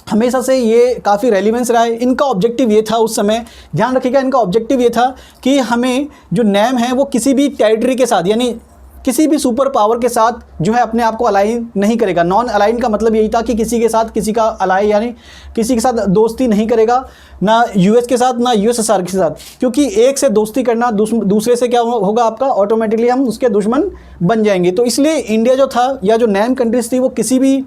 हमेशा से ये काफ़ी रेलिवेंस रहा है। इनका ऑब्जेक्टिव ये था उस समय, ध्यान रखिएगा, इनका ऑब्जेक्टिव ये था कि हमें जो नैम है वो किसी भी टेरिटरी के साथ, यानी किसी भी सुपर पावर के साथ जो है अपने आप को अलाइन नहीं करेगा। नॉन अलाइन का मतलब यही था कि किसी के साथ किसी का अलाई, यानी किसी के साथ दोस्ती नहीं करेगा, ना यूएस के साथ ना यूएसएसआर के साथ, क्योंकि एक से दोस्ती करना दूसरे से क्या होगा आपका, ऑटोमेटिकली हम उसके दुश्मन बन जाएंगे। तो इसलिए इंडिया जो था या जो नैम कंट्रीज थी वो किसी भी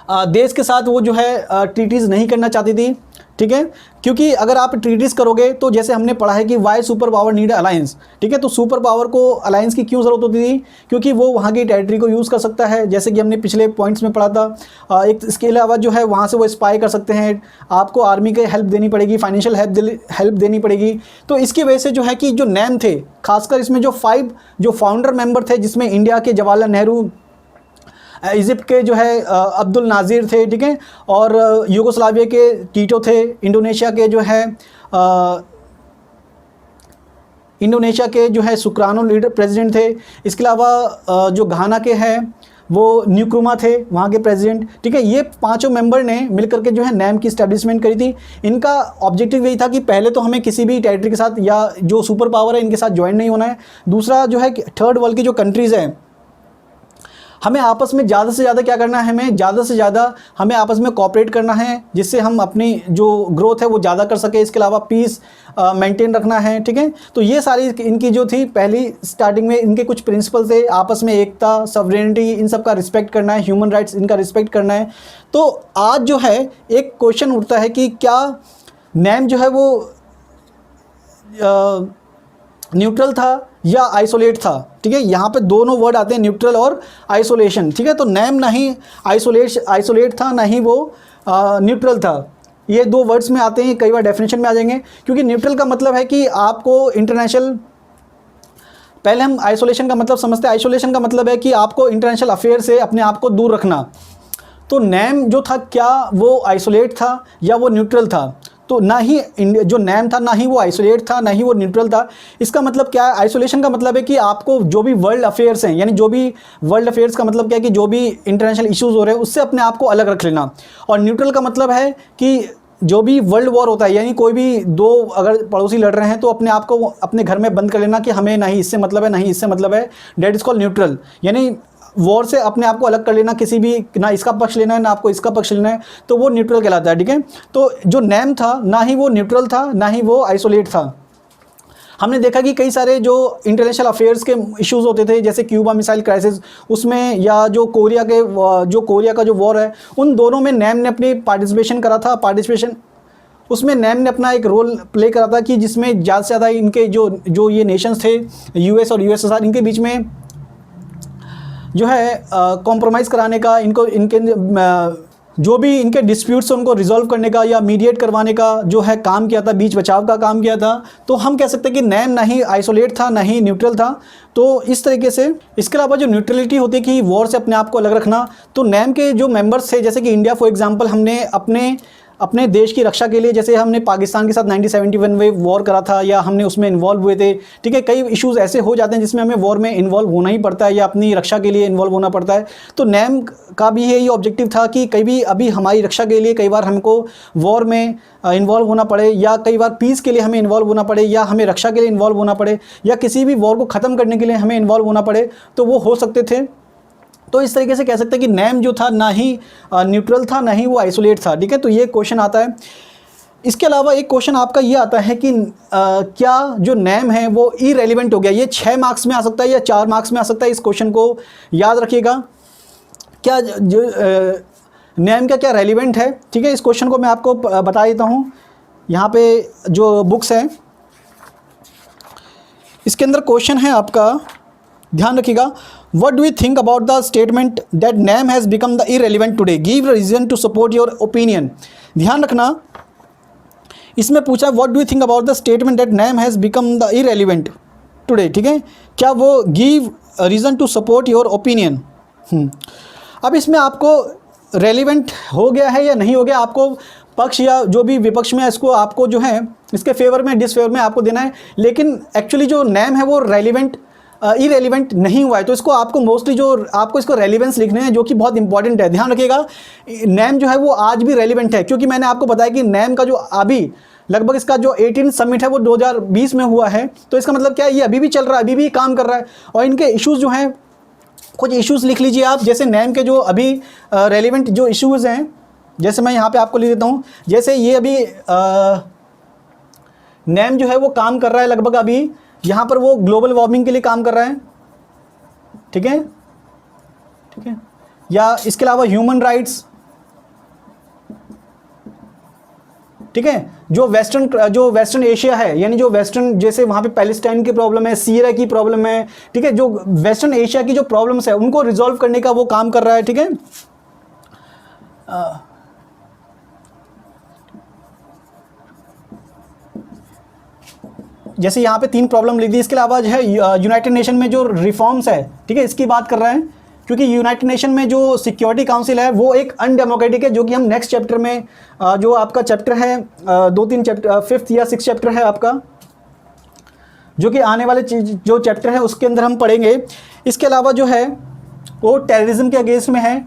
देश के साथ वो जो है ट्रीटीज़ नहीं करना चाहती थी, ठीक है। क्योंकि अगर आप ट्रीटीज़ करोगे तो जैसे हमने पढ़ा है कि why super power need alliance, ठीक है। तो सुपर पावर को अलायंस की क्यों ज़रूरत होती थी, क्योंकि वो वहाँ की टेरिटरी को यूज़ कर सकता है, जैसे कि हमने पिछले पॉइंट्स में पढ़ा था। एक इसके अलावा जो है वहाँ से वो स्पाई कर सकते हैं, आपको आर्मी की हेल्प देनी पड़ेगी, फाइनेंशियल हेल्प देनी पड़ेगी। तो इसकी वजह से जो है कि जो नैम थे, खासकर इसमें जो 5 जो फाउंडर मेंबर थे, जिसमें इंडिया के जवाहरलाल नेहरू, इजिप्ट के जो है अब्दुल नाज़िर थे, ठीक है, और यूगोस्लाविया के टीटो थे, इंडोनेशिया के जो है सुक्रानो लीडर प्रेसिडेंट थे। इसके अलावा जो घाना के हैं वो न्यूक्रुमा थे, वहाँ के प्रेसिडेंट, ठीक है। ये 5 मेंबर ने मिलकर के जो है नैम की इस्टेब्लिशमेंट करी थी। इनका ऑब्जेक्टिव यही था कि पहले तो हमें किसी भी टेरिटरी के साथ या जो सुपर पावर है इनके साथ ज्वाइन नहीं होना है। दूसरा जो है थर्ड वर्ल्ड की जो कंट्रीज़ हैं, हमें आपस में ज़्यादा से ज़्यादा क्या करना है, हमें ज़्यादा से ज़्यादा हमें आपस में कोऑपरेट करना है, जिससे हम अपनी जो ग्रोथ है वो ज़्यादा कर सके। इसके अलावा पीस मेंटेन रखना है, ठीक है। तो ये सारी इनकी जो थी पहली स्टार्टिंग में इनके कुछ प्रिंसिपल थे, आपस में एकता, सॉवरेनिटी, इन सब का रिस्पेक्ट करना है, ह्यूमन राइट्स इनका रिस्पेक्ट करना है। तो आज जो है एक क्वेश्चन उठता है कि क्या नैम जो है वो न्यूट्रल था या आइसोलेट था, ठीक है। यहाँ पे दोनों वर्ड आते हैं, न्यूट्रल और आइसोलेशन, ठीक है। तो नैम ना ही आइसोलेट था, ना ही वो न्यूट्रल था। ये 2 वर्ड्स में आते हैं, कई बार डेफिनेशन में आ जाएंगे। क्योंकि न्यूट्रल का मतलब है कि आपको इंटरनेशनल, पहले हम आइसोलेशन का मतलब समझते हैं। आइसोलेशन का मतलब है कि आपको इंटरनेशनल अफेयर से अपने आप को दूर रखना। तो नैम जो था, क्या वो आइसोलेट था या वो न्यूट्रल था? तो ना ही जो नैम था, ना ही वो आइसोलेट था, ना ही वो न्यूट्रल था। इसका मतलब क्या है? आइसोलेशन का मतलब है कि आपको जो भी वर्ल्ड अफेयर्स हैं, यानी जो भी वर्ल्ड अफेयर्स का मतलब क्या है कि जो भी इंटरनेशनल इश्यूज़ हो रहे हैं उससे अपने आप को अलग रख लेना। और न्यूट्रल का मतलब है कि जो भी वर्ल्ड वॉर होता है, यानी कोई भी 2 अगर पड़ोसी लड़ रहे हैं तो अपने आप को अपने घर में बंद कर लेना कि हमें ना ही इससे मतलब है ना ही इससे मतलब है। डेट इज़ कॉल्ड न्यूट्रल, यानी वॉर से अपने आप को अलग कर लेना, किसी भी ना इसका पक्ष लेना है ना आपको इसका पक्ष लेना है, तो वो न्यूट्रल कहलाता है, ठीक है। तो जो नैम था, ना ही वो न्यूट्रल था, ना ही वो आइसोलेट था। हमने देखा कि कई सारे जो इंटरनेशनल अफेयर्स के इश्यूज़ होते थे, जैसे क्यूबा मिसाइल क्राइसिस, उसमें या जो कोरिया का जो वॉर है, उन दोनों में नैम ने अपनी पार्टिसिपेशन करा था। उसमें नैम ने अपना एक रोल प्ले करा था कि जिसमें ज़्यादा से ज़्यादा इनके जो ये नेशंस थे, यूएस और यूएसएसआर, इनके बीच में जो है कॉम्प्रोमाइज़ कराने का, इनके जो भी इनके डिस्प्यूट्स उनको रिजॉल्व करने का या मीडिएट करवाने का जो है काम किया था, बीच बचाव का काम किया था। तो हम कह सकते हैं कि नैम ना ही आइसोलेट था, ना ही न्यूट्रल था। तो इस तरीके से इसके अलावा जो न्यूट्रलिटी होती है कि वॉर से अपने आप को अलग रखना, तो नैम के जो मेंबर्स थे, जैसे कि इंडिया फॉर एग्जांपल, हमने अपने देश की रक्षा के लिए, जैसे हमने पाकिस्तान के साथ 1971 में वॉर करा था या हमने उसमें इन्वॉल्व हुए थे, ठीक है। कई इश्यूज़ ऐसे हो जाते हैं जिसमें हमें वॉर में इन्वॉल्व होना ही पड़ता है या अपनी रक्षा के लिए इन्वॉल्व होना पड़ता है। तो नैम का भी यही ऑब्जेक्टिव था कि अभी हमारी रक्षा के लिए कई बार हमको वॉर में इन्वॉल्व होना पड़े, या कई बार पीस के लिए हमें इन्वॉल्व होना पड़े, या हमें रक्षा के लिए इन्वॉल्व होना पड़े, या किसी भी वॉर को ख़त्म करने के लिए हमें इन्वॉल्व होना पड़े, तो वो हो सकते थे। तो इस तरीके से कह सकते हैं कि नैम जो था ना ही न्यूट्रल था, ना ही वो आइसोलेट था, ठीक है। तो ये क्वेश्चन आता है। इसके अलावा एक क्वेश्चन आपका ये आता है कि क्या जो नैम है वो इरेलीवेंट हो गया? ये 6 मार्क्स में आ सकता है या 4 मार्क्स में आ सकता है। इस क्वेश्चन को याद रखिएगा। क्या जो नैम का क्या रेलिवेंट है, ठीक है। इस क्वेश्चन को मैं आपको बता देता हूँ। यहाँ पे जो बुक्स हैं इसके अंदर क्वेश्चन है आपका, ध्यान रखिएगा। What do you think about the statement that NAM has become the irrelevant today? Give a reason to support your opinion. ध्यान रखना, इसमें पूछा What do you think about the statement that NAM has become the irrelevant today? ठीक है, क्या वो give a reason to support your opinion? अब इसमें आपको रेलिवेंट हो गया है या नहीं हो गया, आपको पक्ष या जो भी विपक्ष में इसको आपको जो है इसके फेवर में डिसफेवर में आपको देना है। लेकिन एक्चुअली जो नेम है वो रेलिवेंट इरेलीवेंट नहीं हुआ है, तो इसको आपको मोस्टली जो आपको इसको रेलिवेंस लिखने हैं, जो कि बहुत इंपॉर्टेंट है। ध्यान रखिएगा नेम जो है वो आज भी रेलिवेंट है, क्योंकि मैंने आपको बताया कि नेम का जो अभी लगभग इसका जो 18 सबमिट है वो 2020 में हुआ है, तो इसका मतलब क्या है, ये अभी भी चल रहा है, अभी भी काम कर रहा है। और इनके इश्यूज़ जो हैं, कुछ इश्यूज़ लिख लीजिए आप, जैसे नेम के जो अभी रेलिवेंट जो इश्यूज़ हैं, जैसे मैं यहाँ पे आपको लिख देता हूँ। जैसे ये अभी नेम जो है वो काम कर रहा है लगभग अभी यहाँ पर वो ग्लोबल वार्मिंग के लिए काम कर रहा है, ठीक है, ठीक है। या इसके अलावा ह्यूमन राइट्स, ठीक है, जो वेस्टर्न एशिया है, यानी जो वेस्टर्न, जैसे वहाँ पे पैलेस्टाइन की प्रॉब्लम है, सीरिया की प्रॉब्लम है, ठीक है, जो वेस्टर्न एशिया की जो प्रॉब्लम्स है उनको रिजॉल्व करने का वो काम कर रहा है, ठीक है। जैसे यहाँ पे 3 प्रॉब्लम लिख दी। इसके अलावा जो है यूनाइटेड नेशन में जो रिफॉर्म्स है, ठीक है, इसकी बात कर रहे हैं, क्योंकि यूनाइटेड नेशन में जो सिक्योरिटी काउंसिल है वो एक अनडेमोक्रेटिक है, जो कि हम नेक्स्ट चैप्टर में जो आपका चैप्टर है 2-3 चैप्टर 5th या 6th चैप्टर है आपका, जो कि आने वाले जो चैप्टर है उसके अंदर हम पढ़ेंगे। इसके अलावा जो है वो टेररिज्म के अगेंस्ट में है,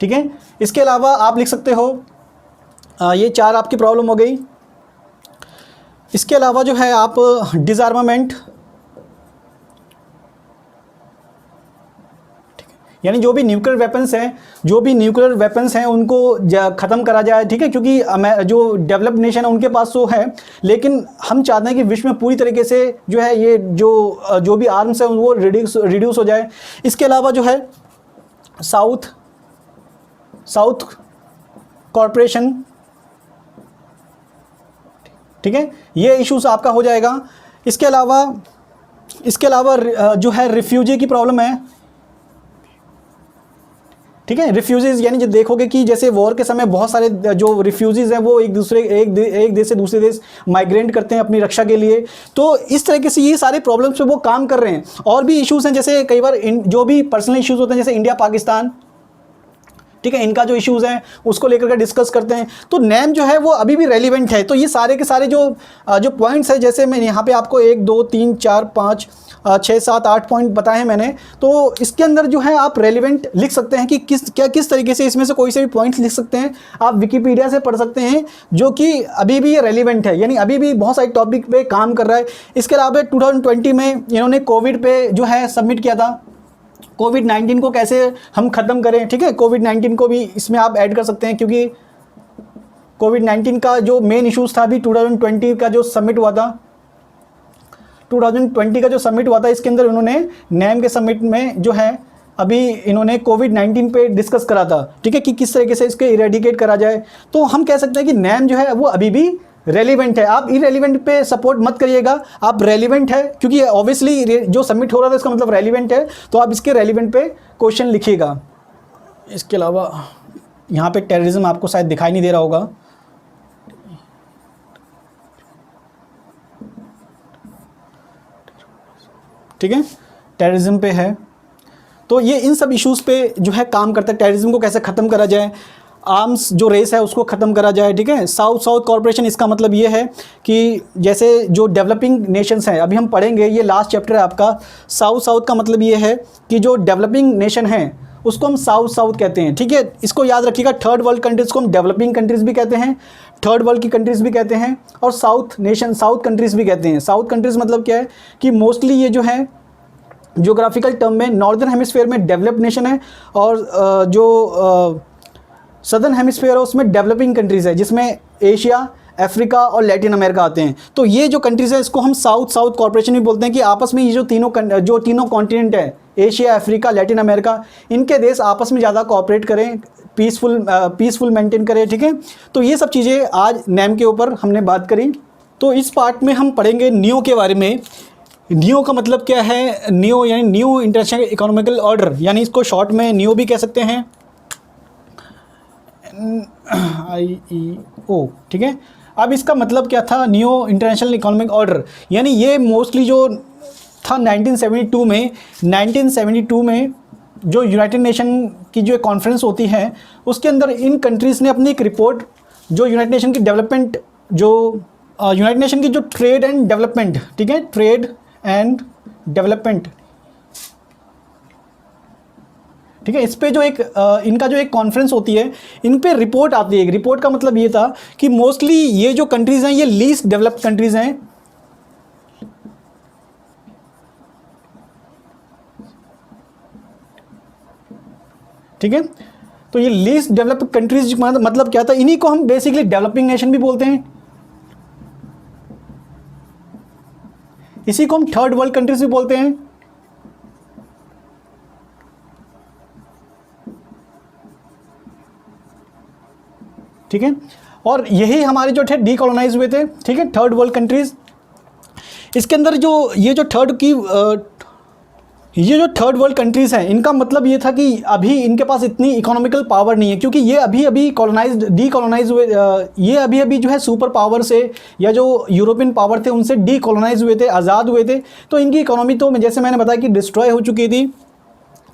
ठीक है। इसके अलावा आप लिख सकते हो ये 4 आपकी प्रॉब्लम हो गई। इसके अलावा जो है आप डिसआर्मामेंट, यानी जो भी न्यूक्लियर वेपन्स हैं उनको ख़त्म करा जाए, ठीक है, क्योंकि जो डेवलप्ड नेशन है उनके पास तो है, लेकिन हम चाहते हैं कि विश्व में पूरी तरीके से जो है ये जो भी आर्म्स है वो रिड्यूस हो जाए। इसके अलावा जो है साउथ कॉरपोरेशन, ठीक है, ये इश्यूज आपका हो जाएगा। इसके अलावा जो है रिफ्यूजी की प्रॉब्लम है, ठीक है। रिफ्यूजीज यानी जो देखोगे कि जैसे वॉर के समय बहुत सारे जो रिफ्यूजीज हैं वो एक देश से दूसरे देश माइग्रेट करते हैं अपनी रक्षा के लिए, तो इस तरीके से ये सारे प्रॉब्लम्स पे वो काम कर रहे हैं। और भी इश्यूज हैं, जैसे कई बार जो भी पर्सनल इश्यूज होते हैं, जैसे इंडिया पाकिस्तान, ठीक है, इनका जो इश्यूज़ हैं उसको लेकर के डिस्कस करते हैं। तो नेम जो है वो अभी भी रेलिवेंट है। तो ये सारे के सारे जो पॉइंट्स हैं, जैसे मैं यहाँ पे आपको 1 2 3 4 5 6 7 8 पॉइंट बताए हैं मैंने, तो इसके अंदर जो है आप रेलिवेंट लिख सकते हैं कि किस तरीके से इसमें से कोई से भी पॉइंट्स लिख सकते हैं। आप विकीपीडिया से पढ़ सकते हैं, जो कि अभी भी ये रेलिवेंट है, यानी अभी भी बहुत सारे टॉपिक पे काम कर रहा है। इसके अलावा 2020 में इन्होंने कोविड पे जो है सबमिट किया था, कोविड-19 को कैसे हम ख़त्म करें, ठीक है, कोविड-19 को भी इसमें आप ऐड कर सकते हैं, क्योंकि कोविड-19 का जो मेन इश्यूज़ था अभी 2020 का जो सबमिट हुआ था, 2020 का जो सबमिट हुआ था, इसके अंदर उन्होंने नेम के सबमिट में जो है अभी इन्होंने कोविड-19 पे डिस्कस करा था, ठीक है, कि किस तरीके से इसके इरेडिकेट करा जाए। तो हम कह सकते हैं कि नेम जो है वो अभी भी रेलिवेंट है। आप इरेलीवेंट पे सपोर्ट मत करिएगा, आप रेलिवेंट है, क्योंकि ऑब्वियसली जो सबमिट हो रहा था इसका मतलब रेलिवेंट है, तो आप इसके रेलिवेंट पे क्वेश्चन लिखिएगा। इसके अलावा यहाँ पे टेररिज्म आपको शायद दिखाई नहीं दे रहा होगा, ठीक है, टेररिज्म पे है। तो ये इन सब इश्यूज़ पे जो है काम करता है, टेररिज्म को कैसे ख़त्म करा जाए, आर्म्स जो रेस है उसको ख़त्म करा जाए, ठीक है। साउथ कॉरपोरेशन, इसका मतलब ये है कि जैसे जो डेवलपिंग नेशंस हैं, अभी हम पढ़ेंगे, ये लास्ट चैप्टर है आपका। साउथ का मतलब ये है कि जो डेवलपिंग नेशन हैं उसको हम साउथ कहते हैं, ठीक है। इसको याद रखिएगा, थर्ड वर्ल्ड कंट्रीज़ को हम डेवलपिंग कंट्रीज़ भी कहते हैं, थर्ड वर्ल्ड की कंट्रीज़ भी कहते हैं, और साउथ कंट्रीज़ भी कहते हैं। साउथ कंट्रीज़ मतलब क्या है कि मोस्टली ये जो है जियोग्राफिकल टर्म में नॉर्दर्न हेमिस्फीयर में डेवलप्ड नेशन है, और जो सदर्न हेमिस्फीयर है उसमें डेवलपिंग कंट्रीज़ है, जिसमें एशिया, अफ्रीका और लैटिन अमेरिका आते हैं। तो ये जो कंट्रीज़ है इसको हम साउथ कॉरपोरेशन भी बोलते हैं, कि आपस में ये जो तीनों कॉन्टिनेंट है, एशिया, अफ्रीका, लैटिन अमेरिका, इनके देश आपस में ज़्यादा कोऑपरेट करें, पीसफुल मेंटेन करें, ठीक है। तो ये सब चीज़ें आज नेम के ऊपर हमने बात करी। तो इस पार्ट में हम पढ़ेंगे नियो के बारे में। नियो का मतलब क्या है, नियो यानी न्यू इंटरनेशनल इकोनॉमिकल ऑर्डर, यानी इसको शॉर्ट में नियो भी कह सकते हैं, IEO, ठीक है। अब इसका मतलब क्या था, न्यू इंटरनेशनल इकोनॉमिक ऑर्डर, यानी ये मोस्टली जो था 1972 में जो यूनाइटेड नेशन की जो एक कॉन्फ्रेंस होती है, उसके अंदर इन कंट्रीज़ ने अपनी एक रिपोर्ट, जो यूनाइटेड नेशन की डेवलपमेंट, जो यूनाइटेड नेशन की जो ट्रेड एंड डेवलपमेंट, ठीक है, ट्रेड एंड डेवलपमेंट, ठीक है, इस पे जो एक इनका जो एक कॉन्फ्रेंस होती है, इन पे रिपोर्ट आती है। रिपोर्ट का मतलब ये था कि मोस्टली ये जो कंट्रीज़ हैं ये लीस्ट डेवलप्ड कंट्रीज़ हैं, ठीक है। तो ये लीस्ट डेवलप्ड कंट्रीज मतलब क्या था, इन्हीं को हम बेसिकली डेवलपिंग नेशन भी बोलते हैं, इसी को हम थर्ड वर्ल्ड कंट्रीज भी बोलते हैं, ठीक है। और यही हमारे जो थे डीकोलोनाइज हुए थे, ठीक है, थर्ड वर्ल्ड कंट्रीज। इसके अंदर जो ये जो थर्ड वर्ल्ड कंट्रीज़ हैं, इनका मतलब ये था कि अभी इनके पास इतनी इकोनॉमिकल पावर नहीं है, क्योंकि ये अभी अभी डीकोलोनाइज हुए, ये अभी अभी जो है सुपर पावर से या जो यूरोपियन पावर थे उनसे डीकोलोनाइज हुए थे, आज़ाद हुए थे। तो इनकी इकोनॉमी तो जैसे मैंने बताया कि डिस्ट्रॉय हो चुकी थी।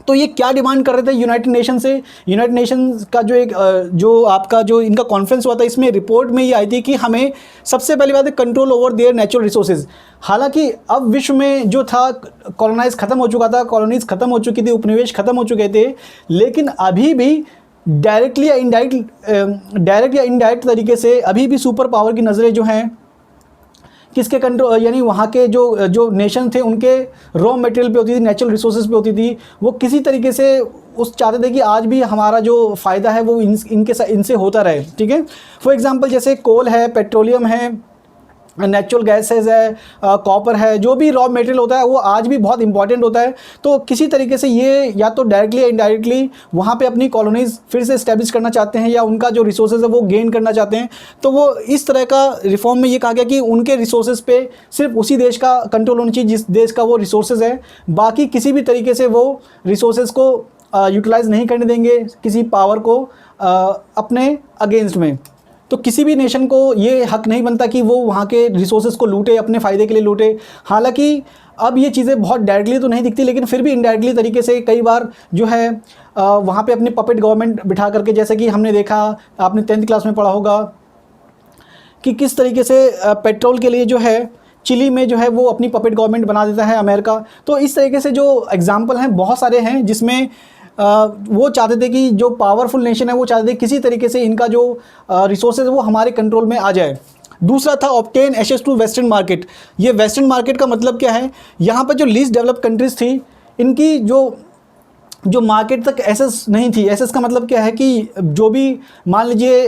तो ये क्या डिमांड कर रहे थे यूनाइटेड नेशन से? यूनाइटेड नेशन का जो एक जो आपका जो इनका कॉन्फ्रेंस हुआ था, इसमें रिपोर्ट में ये आई थी कि हमें सबसे पहली बात है control over there natural resources. हालांकि अब विश्व में जो था कॉलोनाइज खत्म हो चुका था, कॉलोनीज खत्म हो चुकी थी, उपनिवेश खत्म हो चुके थे, लेकिन अभी भी डायरेक्ट या इनडायरेक्ट तरीके से अभी भी सुपर पावर की नज़रें जो हैं किसके कंट्रोल, यानी वहाँ के जो नेशन थे उनके रॉ मटेरियल पे होती थी, नेचुरल रिसोर्सेज पे होती थी। वो किसी तरीके से उस चाहते थे कि आज भी हमारा जो फ़ायदा है वो इनसे होता रहे, ठीक है। फॉर एग्जांपल जैसे कोल है, पेट्रोलियम है, नेचुरल गैसेज है, कॉपर है, जो भी रॉ मटेरियल होता है वो आज भी बहुत इंपॉर्टेंट होता है। तो किसी तरीके से ये या तो डायरेक्टली या इनडायरेक्टली वहाँ पे अपनी कॉलोनीज फिर से इस्टेब्लिश करना चाहते हैं या उनका जो रिसोर्सेज है वो गेन करना चाहते हैं। तो वो इस तरह का रिफॉर्म में ये कहा गया कि उनके रिसोर्सेज पे सिर्फ उसी देश का कंट्रोल होना चाहिए जिस देश का वो रिसोर्सेज है, बाकी किसी भी तरीके से वो रिसोर्सेज को यूटिलाइज़ नहीं करने देंगे किसी पावर को अपने अगेंस्ट में। तो किसी भी नेशन को ये हक नहीं बनता कि वो वहाँ के रिसोर्सेज को लूटे, अपने फ़ायदे के लिए लूटे। हालांकि अब ये चीज़ें बहुत डायरेक्टली तो नहीं दिखती, लेकिन फिर भी इनडायरेक्टली तरीके से कई बार जो है वहाँ पे अपनी पपेट गवर्नमेंट बिठा करके, जैसे कि हमने देखा, आपने 10th क्लास में पढ़ा होगा कि किस तरीके से पेट्रोल के लिए जो है चिली में जो है वो अपनी पपेट गवर्नमेंट बना देता है अमेरिका। तो इस तरीके से जो एग्जाम्पल हैं बहुत सारे हैं जिसमें वो चाहते थे कि जो पावरफुल नेशन है वो चाहते थे किसी तरीके से इनका जो रिसोर्सेज है वो हमारे कंट्रोल में आ जाए। दूसरा था obtain access to western market. ये वेस्टर्न मार्केट का मतलब क्या है, यहाँ पर जो लीस्ट डेवलप्ड कंट्रीज़ थी इनकी जो मार्केट तक एक्सेस नहीं थी। एक्सेस का मतलब क्या है कि जो भी मान लीजिए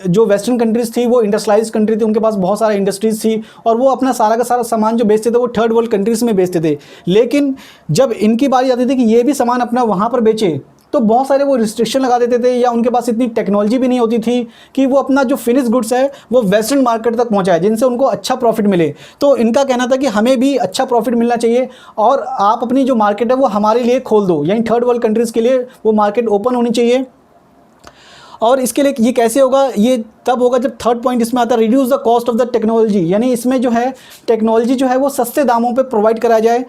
जो वेस्टर्न कंट्रीज़ थी वो इंडस्ट्रियलाइज्ड कंट्री थी, उनके पास बहुत सारा इंडस्ट्रीज़ थी और वो अपना सारा का सारा सामान जो बेचते थे वो थर्ड वर्ल्ड कंट्रीज़ में बेचते थे। लेकिन जब इनकी बारी आती थी कि ये भी सामान अपना वहाँ पर बेचे तो बहुत सारे वो रिस्ट्रिक्शन लगा देते थे या उनके पास इतनी टेक्नोलॉजी भी नहीं होती थी कि वो अपना जो फिनिश गुड्स है वो वेस्टर्न मार्केट तक पहुँचाए जिनसे उनको अच्छा प्रॉफिट मिले। तो इनका कहना था कि हमें भी अच्छा प्रॉफिट मिलना चाहिए और आप अपनी जो मार्केट है वो हमारे लिए खोल दो, यानी थर्ड वर्ल्ड कंट्रीज़ के लिए वो मार्केट ओपन होनी चाहिए। और इसके लिए ये कैसे होगा, ये तब होगा जब थर्ड पॉइंट इसमें आता है reduce the cost of the technology, यानी इसमें जो है टेक्नोलॉजी जो है वो सस्ते दामों पे प्रोवाइड कराया जाए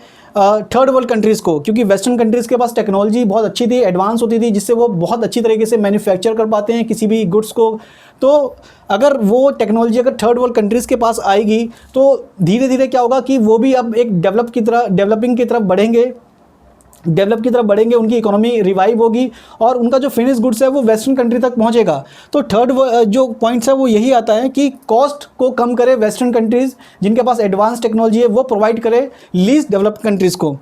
थर्ड वर्ल्ड कंट्रीज़ को, क्योंकि वेस्टर्न कंट्रीज़ के पास टेक्नोलॉजी बहुत अच्छी थी, एडवांस होती थी, जिससे वो बहुत अच्छी तरीके से मैन्युफैक्चर कर पाते हैं किसी भी गुड्स को। तो अगर वो टेक्नोलॉजी अगर थर्ड वर्ल्ड कंट्रीज़ के पास आएगी तो धीरे धीरे क्या होगा कि वो भी अब एक डेवलपिंग की तरफ बढ़ेंगे, उनकी इकोनॉमी रिवाइव होगी और उनका जो फिनिश गुड्स है वो वेस्टर्न कंट्री तक पहुंचेगा। तो थर्ड जो पॉइंट्स है वो यही आता है कि कॉस्ट को कम करे वेस्टर्न कंट्रीज़, जिनके पास एडवांस टेक्नोलॉजी है वो प्रोवाइड करे लीस्ट डेवलप्ड कंट्रीज़ को।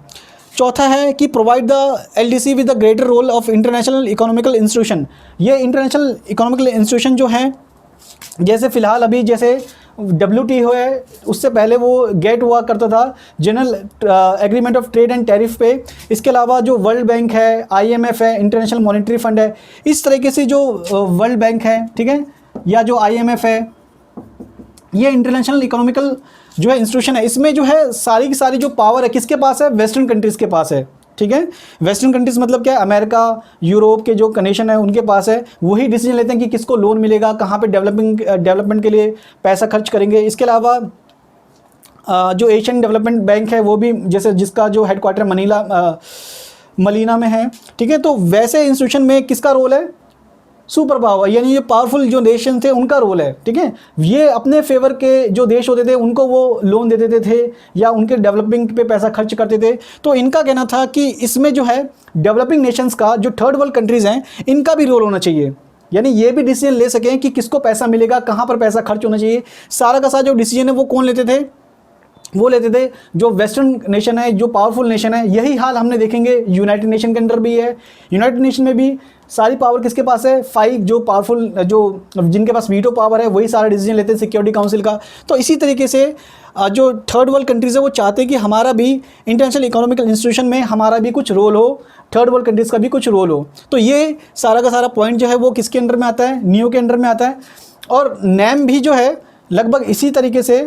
चौथा है कि provide the LDC with the greater role of international economical institution. ये इंटरनेशनल इकोनॉमिकल इंस्टीट्यूशन जो हैं, जैसे फ़िलहाल अभी जैसे WTO है, उससे पहले वो गेट हुआ करता था general agreement of trade and tariff पे। इसके अलावा जो वर्ल्ड बैंक है, IMF है, इंटरनेशनल मॉनेटरी फंड है, इस तरीके से जो वर्ल्ड बैंक है, ठीक है, या जो IMF है, ये इंटरनेशनल इकोनॉमिकल जो है इंस्टीट्यूशन है। इसमें जो है सारी की सारी जो पावर है किसके पास है, वेस्टर्न कंट्रीज़ के पास है, ठीक है। वेस्टर्न कंट्रीज़ मतलब क्या है, अमेरिका, यूरोप के जो नेशन है उनके पास है, वही डिसीजन लेते हैं कि किसको लोन मिलेगा, कहाँ पे डेवलपमेंट के लिए पैसा खर्च करेंगे। इसके अलावा जो एशियन डेवलपमेंट बैंक है वो भी जैसे जिसका जो हेडक्वार्टर मलीना में है, ठीक है। तो वैसे इंस्टीट्यूशन में किसका रोल है? सुपर पावर, यानी ये पावरफुल जो नेशन थे उनका रोल है, ठीक है। ये अपने फेवर के जो देश होते थे उनको वो लोन दे देते थे या उनके डेवलपिंग पे पैसा खर्च करते थे। तो इनका कहना था कि इसमें जो है डेवलपिंग नेशंस का, जो थर्ड वर्ल्ड कंट्रीज़ हैं, इनका भी रोल होना चाहिए, यानी ये भी डिसीजन ले सकें कि किसको पैसा मिलेगा, कहाँ पर पैसा खर्च होना चाहिए। सारा का सारा जो डिसीजन है वो कौन लेते थे? वो लेते थे जो वेस्टर्न नेशन है, जो पावरफुल नेशन है। यही हाल हमने देखेंगे यूनाइटेड नेशन के अंदर भी है। यूनाइटेड नेशन में भी सारी पावर किसके पास है? 5 जो पावरफुल, जो जिनके पास वीटो पावर है, वही सारा डिसीजन लेते हैं सिक्योरिटी काउंसिल का। तो इसी तरीके से जो थर्ड वर्ल्ड कंट्रीज़ है वो चाहते हैं कि हमारा भी इंटरनेशनल इकोनॉमिकल इंस्टीट्यूशन में हमारा भी कुछ रोल हो, थर्ड वर्ल्ड कंट्रीज़ का भी कुछ रोल हो। तो ये सारा का सारा पॉइंट जो है वो किसके अंडर में आता है? नियो के अंडर में आता है। और नैम भी जो है लगभग इसी तरीके से,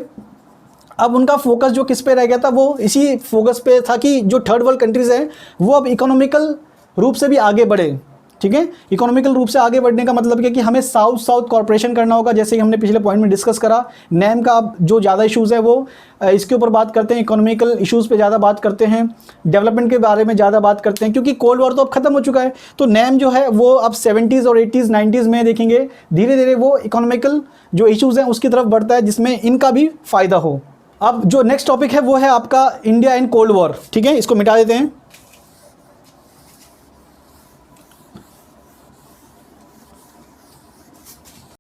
अब उनका फोकस जो किस पे रह गया था, वो इसी फोकस पे था कि जो थर्ड वर्ल्ड कंट्रीज़ हैं वो अब इकोनॉमिकल रूप से भी आगे बढ़े, ठीक है। इकोनॉमिकल रूप से आगे बढ़ने का मतलब क्या कि हमें साउथ साउथ कॉर्पोरेशन करना होगा, जैसे कि हमने पिछले पॉइंट में डिस्कस करा। नैम का अब जो ज़्यादा इश्यूज़ है वो इसके ऊपर बात करते हैं, इकोनॉमिकल इश्यूज़ पे ज़्यादा बात करते हैं, डेवलपमेंट के बारे में ज़्यादा बात करते हैं, क्योंकि कोल्ड वॉर तो अब ख़त्म हो चुका है। तो नैम जो है वो अब 70s और 80s 90s में देखेंगे धीरे धीरे वो इकोनॉमिकल जो इश्यूज़ हैं उसकी तरफ बढ़ता है, जिसमें इनका भी फ़ायदा हो। अब जो नेक्स्ट टॉपिक है वो है आपका इंडिया एंड कोल्ड वॉर, ठीक है। इसको मिटा देते हैं।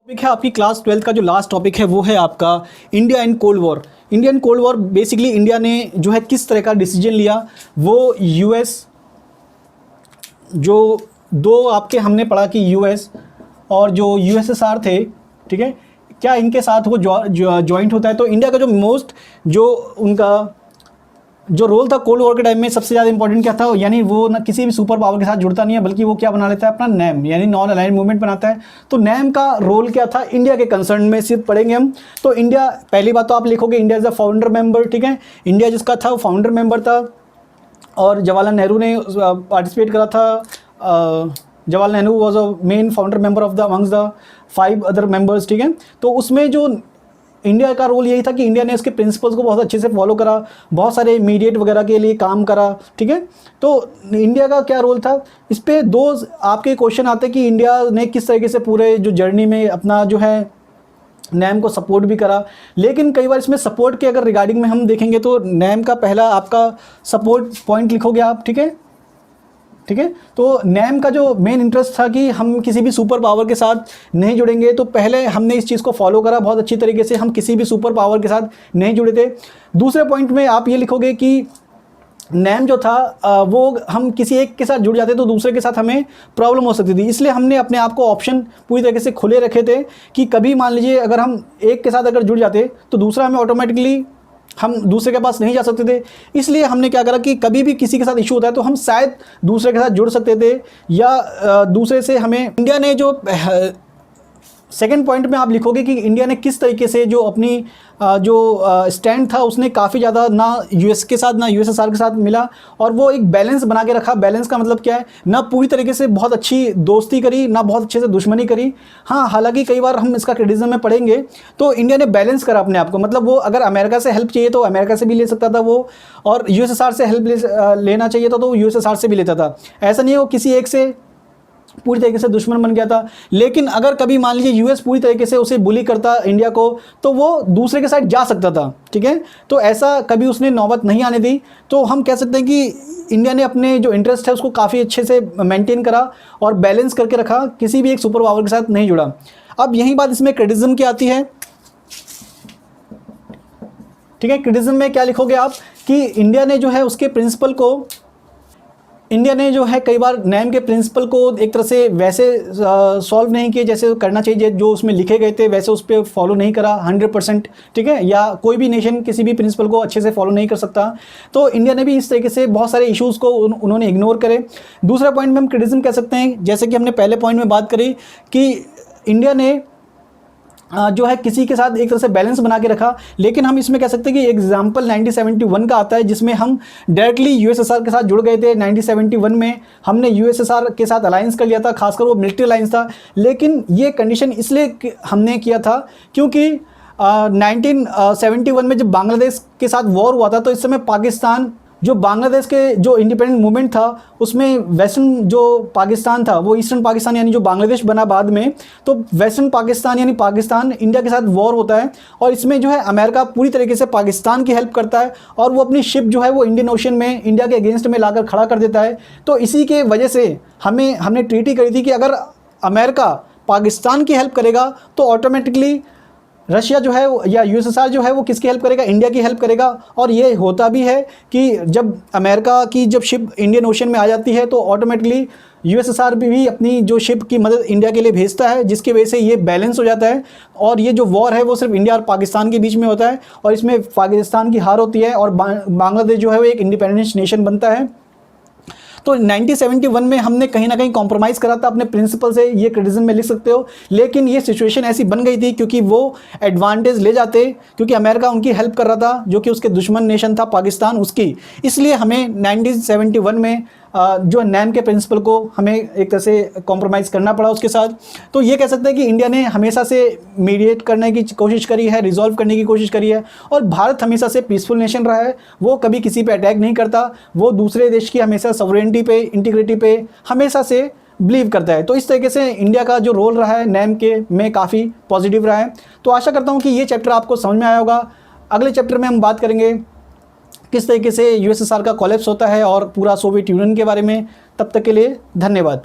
टॉपिक है आपकी क्लास 12 का जो लास्ट टॉपिक है वो है आपका India and cold war. India and cold war basically India ने जो है किस तरह का डिसीजन लिया, वो यूएस, जो दो आपके हमने पढ़ा कि यूएस और जो यूएसएसआर थे, ठीक है, क्या इनके साथ वो जॉइंट होता है। तो इंडिया का जो मोस्ट जो उनका जो रोल था कोल्ड वॉर के टाइम में सबसे ज़्यादा इंपॉर्टेंट क्या था, यानी वो ना किसी भी सुपर पावर के साथ जुड़ता नहीं है, बल्कि वो क्या बना लेता है? अपना नैम, यानी नॉन अलाइंड मूवमेंट बनाता है। तो नैम का रोल क्या था इंडिया के कंसर्न में सिर्फ पढ़ेंगे हम। तो इंडिया, पहली बात तो आप लिखोगे India is the founder member, ठीक है। इंडिया जिसका था वो फाउंडर मेंबर था और जवाहरलाल नेहरू ने पार्टिसिपेट करा था। Jawaharlal Nehru was a main founder member of the amongst the 5 other members, ठीक है। तो उसमें जो इंडिया का रोल यही था कि इंडिया ने उसके प्रिंसिपल्स को बहुत अच्छे से फॉलो करा, बहुत सारे मीडिएट वगैरह के लिए काम करा, ठीक है। तो इंडिया का क्या रोल था, इस पर दो आपके क्वेश्चन आते हैं कि इंडिया ने किस तरीके से पूरे जो जर्नी में अपना जो है नैम को सपोर्ट भी करा। लेकिन कई बार इसमें सपोर्ट के अगर रिगार्डिंग में हम देखेंगे तो नैम का पहला आपका सपोर्ट पॉइंट लिखोगे आप, ठीक है, ठीक है। तो नैम का जो मेन इंटरेस्ट था कि हम किसी भी सुपर पावर के साथ नहीं जुड़ेंगे। तो पहले हमने इस चीज़ को फॉलो करा बहुत अच्छी तरीके से, हम किसी भी सुपर पावर के साथ नहीं जुड़े थे। दूसरे पॉइंट में आप ये लिखोगे कि नैम जो था वो हम किसी एक के साथ जुड़ जाते तो दूसरे के साथ हमें प्रॉब्लम हो सकती थी, इसलिए हमने अपने आप को ऑप्शन पूरी तरीके से खुले रखे थे कि कभी मान लीजिए अगर हम एक के साथ अगर जुड़ जाते तो दूसरा हमें ऑटोमेटिकली हम दूसरे के पास नहीं जा सकते थे। इसलिए हमने क्या करा कि कभी भी किसी के साथ इशू होता है तो हम शायद दूसरे के साथ जुड़ सकते थे, या दूसरे से हमें इंडिया ने जो सेकंड पॉइंट में आप लिखोगे कि इंडिया ने किस तरीके से जो अपनी जो स्टैंड था उसने काफ़ी ज़्यादा ना यूएस के साथ ना यूएसएसआर के साथ मिला, और वो एक बैलेंस बना के रखा। बैलेंस का मतलब क्या है, ना पूरी तरीके से बहुत अच्छी दोस्ती करी, ना बहुत अच्छे से दुश्मनी करी। हाँ, हालांकि कई बार हम इसका क्रिटिसिज्म में पढ़ेंगे तो इंडिया ने बैलेंस करा अपने आप को, मतलब वो अगर अमेरिका से हेल्प चाहिए तो अमेरिका से भी ले सकता था वो, और यूएसएसआर से हेल्प लेना चाहिए था तो यूएसएसआर से भी लेता था। ऐसा नहीं है वो किसी एक से पूरी तरीके से दुश्मन बन गया था। लेकिन अगर कभी मान लीजिए यूएस पूरी तरीके से उसे बुली करता इंडिया को तो वो दूसरे के साइड जा सकता था, ठीक है। तो ऐसा कभी उसने नौबत नहीं आने दी। तो हम कह सकते हैं कि इंडिया ने अपने जो इंटरेस्ट है उसको काफ़ी अच्छे से मेंटेन करा और बैलेंस करके रखा, किसी भी एक सुपर पावर के साथ नहीं जुड़ा। अब यही बात इसमें क्रिटिसिज्म की आती है, ठीक है। क्रिटिसिज्म में क्या लिखोगे आप कि इंडिया ने जो है उसके प्रिंसिपल को, इंडिया ने जो है कई बार नैम के प्रिंसिपल को एक तरह से वैसे सॉल्व नहीं किए जैसे करना चाहिए, जो उसमें लिखे गए थे वैसे उस पर फॉलो नहीं करा 100%, ठीक है। या कोई भी नेशन किसी भी प्रिंसिपल को अच्छे से फॉलो नहीं कर सकता। तो इंडिया ने भी इस तरीके से बहुत सारे इश्यूज़ को उन्होंने इग्नोर करे। दूसरा पॉइंट में हम क्रिटिसिज्म कह सकते हैं, जैसे कि हमने पहले पॉइंट में बात करी कि इंडिया ने जो है किसी के साथ एक तरह से बैलेंस बना के रखा। लेकिन हम इसमें कह सकते हैं कि एग्जाम्पल 1971 का आता है जिसमें हम डायरेक्टली यूएसएसआर के साथ जुड़ गए थे। 1971 में हमने यूएसएसआर के साथ अलायंस कर लिया था, खासकर वो मिलिट्री अलायंस था। लेकिन ये कंडीशन इसलिए हमने किया था क्योंकि 1971 में जब बांग्लादेश के साथ वॉर हुआ था, तो इस समय पाकिस्तान, जो बांग्लादेश के जो इंडिपेंडेंट मूवमेंट था उसमें वेस्टर्न जो पाकिस्तान था वो ईस्टर्न पाकिस्तान यानी जो बांग्लादेश बना बाद में, तो वेस्टर्न पाकिस्तान यानी पाकिस्तान इंडिया के साथ वॉर होता है और इसमें जो है अमेरिका पूरी तरीके से पाकिस्तान की हेल्प करता है और वो अपनी शिप जो है वो इंडियन ओशन में इंडिया के अगेंस्ट में लाकर खड़ा कर देता है। तो इसी के वजह से हमने ट्रीटी करी थी कि अगर अमेरिका पाकिस्तान की हेल्प करेगा तो ऑटोमेटिकली रशिया जो है या यूएसएसआर जो है वो किसकी हेल्प करेगा, इंडिया की हेल्प करेगा। और ये होता भी है कि जब अमेरिका की जब शिप इंडियन ओशन में आ जाती है तो ऑटोमेटिकली यूएसएसआर भी अपनी जो शिप की मदद इंडिया के लिए भेजता है, जिसकी वजह से ये बैलेंस हो जाता है। और ये जो वॉर है वो सिर्फ इंडिया और पाकिस्तान के बीच में होता है और इसमें पाकिस्तान की हार होती है और बांग्लादेश जो है वो एक इंडिपेंडेंट नेशन बनता है। तो 1971 में हमने कहीं ना कहीं कॉम्प्रोमाइज़ करा था अपने प्रिंसिपल से, ये क्रिटिसिज्म में लिख सकते हो। लेकिन ये सिचुएशन ऐसी बन गई थी क्योंकि वो एडवांटेज ले जाते, क्योंकि अमेरिका उनकी हेल्प कर रहा था जो कि उसके दुश्मन नेशन था पाकिस्तान उसकी। इसलिए हमें 1971 में जो नैम के प्रिंसिपल को हमें एक तरह से कॉम्प्रोमाइज़ करना पड़ा उसके साथ। तो ये कह सकते हैं कि इंडिया ने हमेशा से मीडिएट करने की कोशिश करी है, रिजॉल्व करने की कोशिश करी है और भारत हमेशा से पीसफुल नेशन रहा है। वो कभी किसी पे अटैक नहीं करता, वो दूसरे देश की हमेशा सॉवरेनिटी पे, इंटीग्रिटी पे हमेशा से बिलीव करता है। तो इस तरीके से इंडिया का जो रोल रहा है नैम के में काफ़ी पॉजिटिव रहा है। तो आशा करता हूँ कि ये चैप्टर आपको समझ में आया होगा। अगले चैप्टर में हम बात करेंगे किस तरीके से यूएसएसआर का कोलैप्स होता है और पूरा सोवियत यूनियन के बारे में। तब तक के लिए धन्यवाद।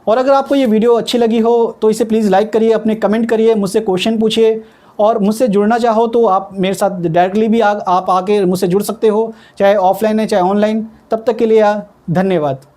और अगर आपको ये वीडियो अच्छी लगी हो तो इसे प्लीज़ लाइक करिए, अपने कमेंट करिए, मुझसे क्वेश्चन पूछिए और मुझसे जुड़ना चाहो तो आप मेरे साथ डायरेक्टली भी आप आके मुझसे जुड़ सकते हो, चाहे ऑफलाइन है चाहे ऑनलाइन। तब तक के लिए धन्यवाद।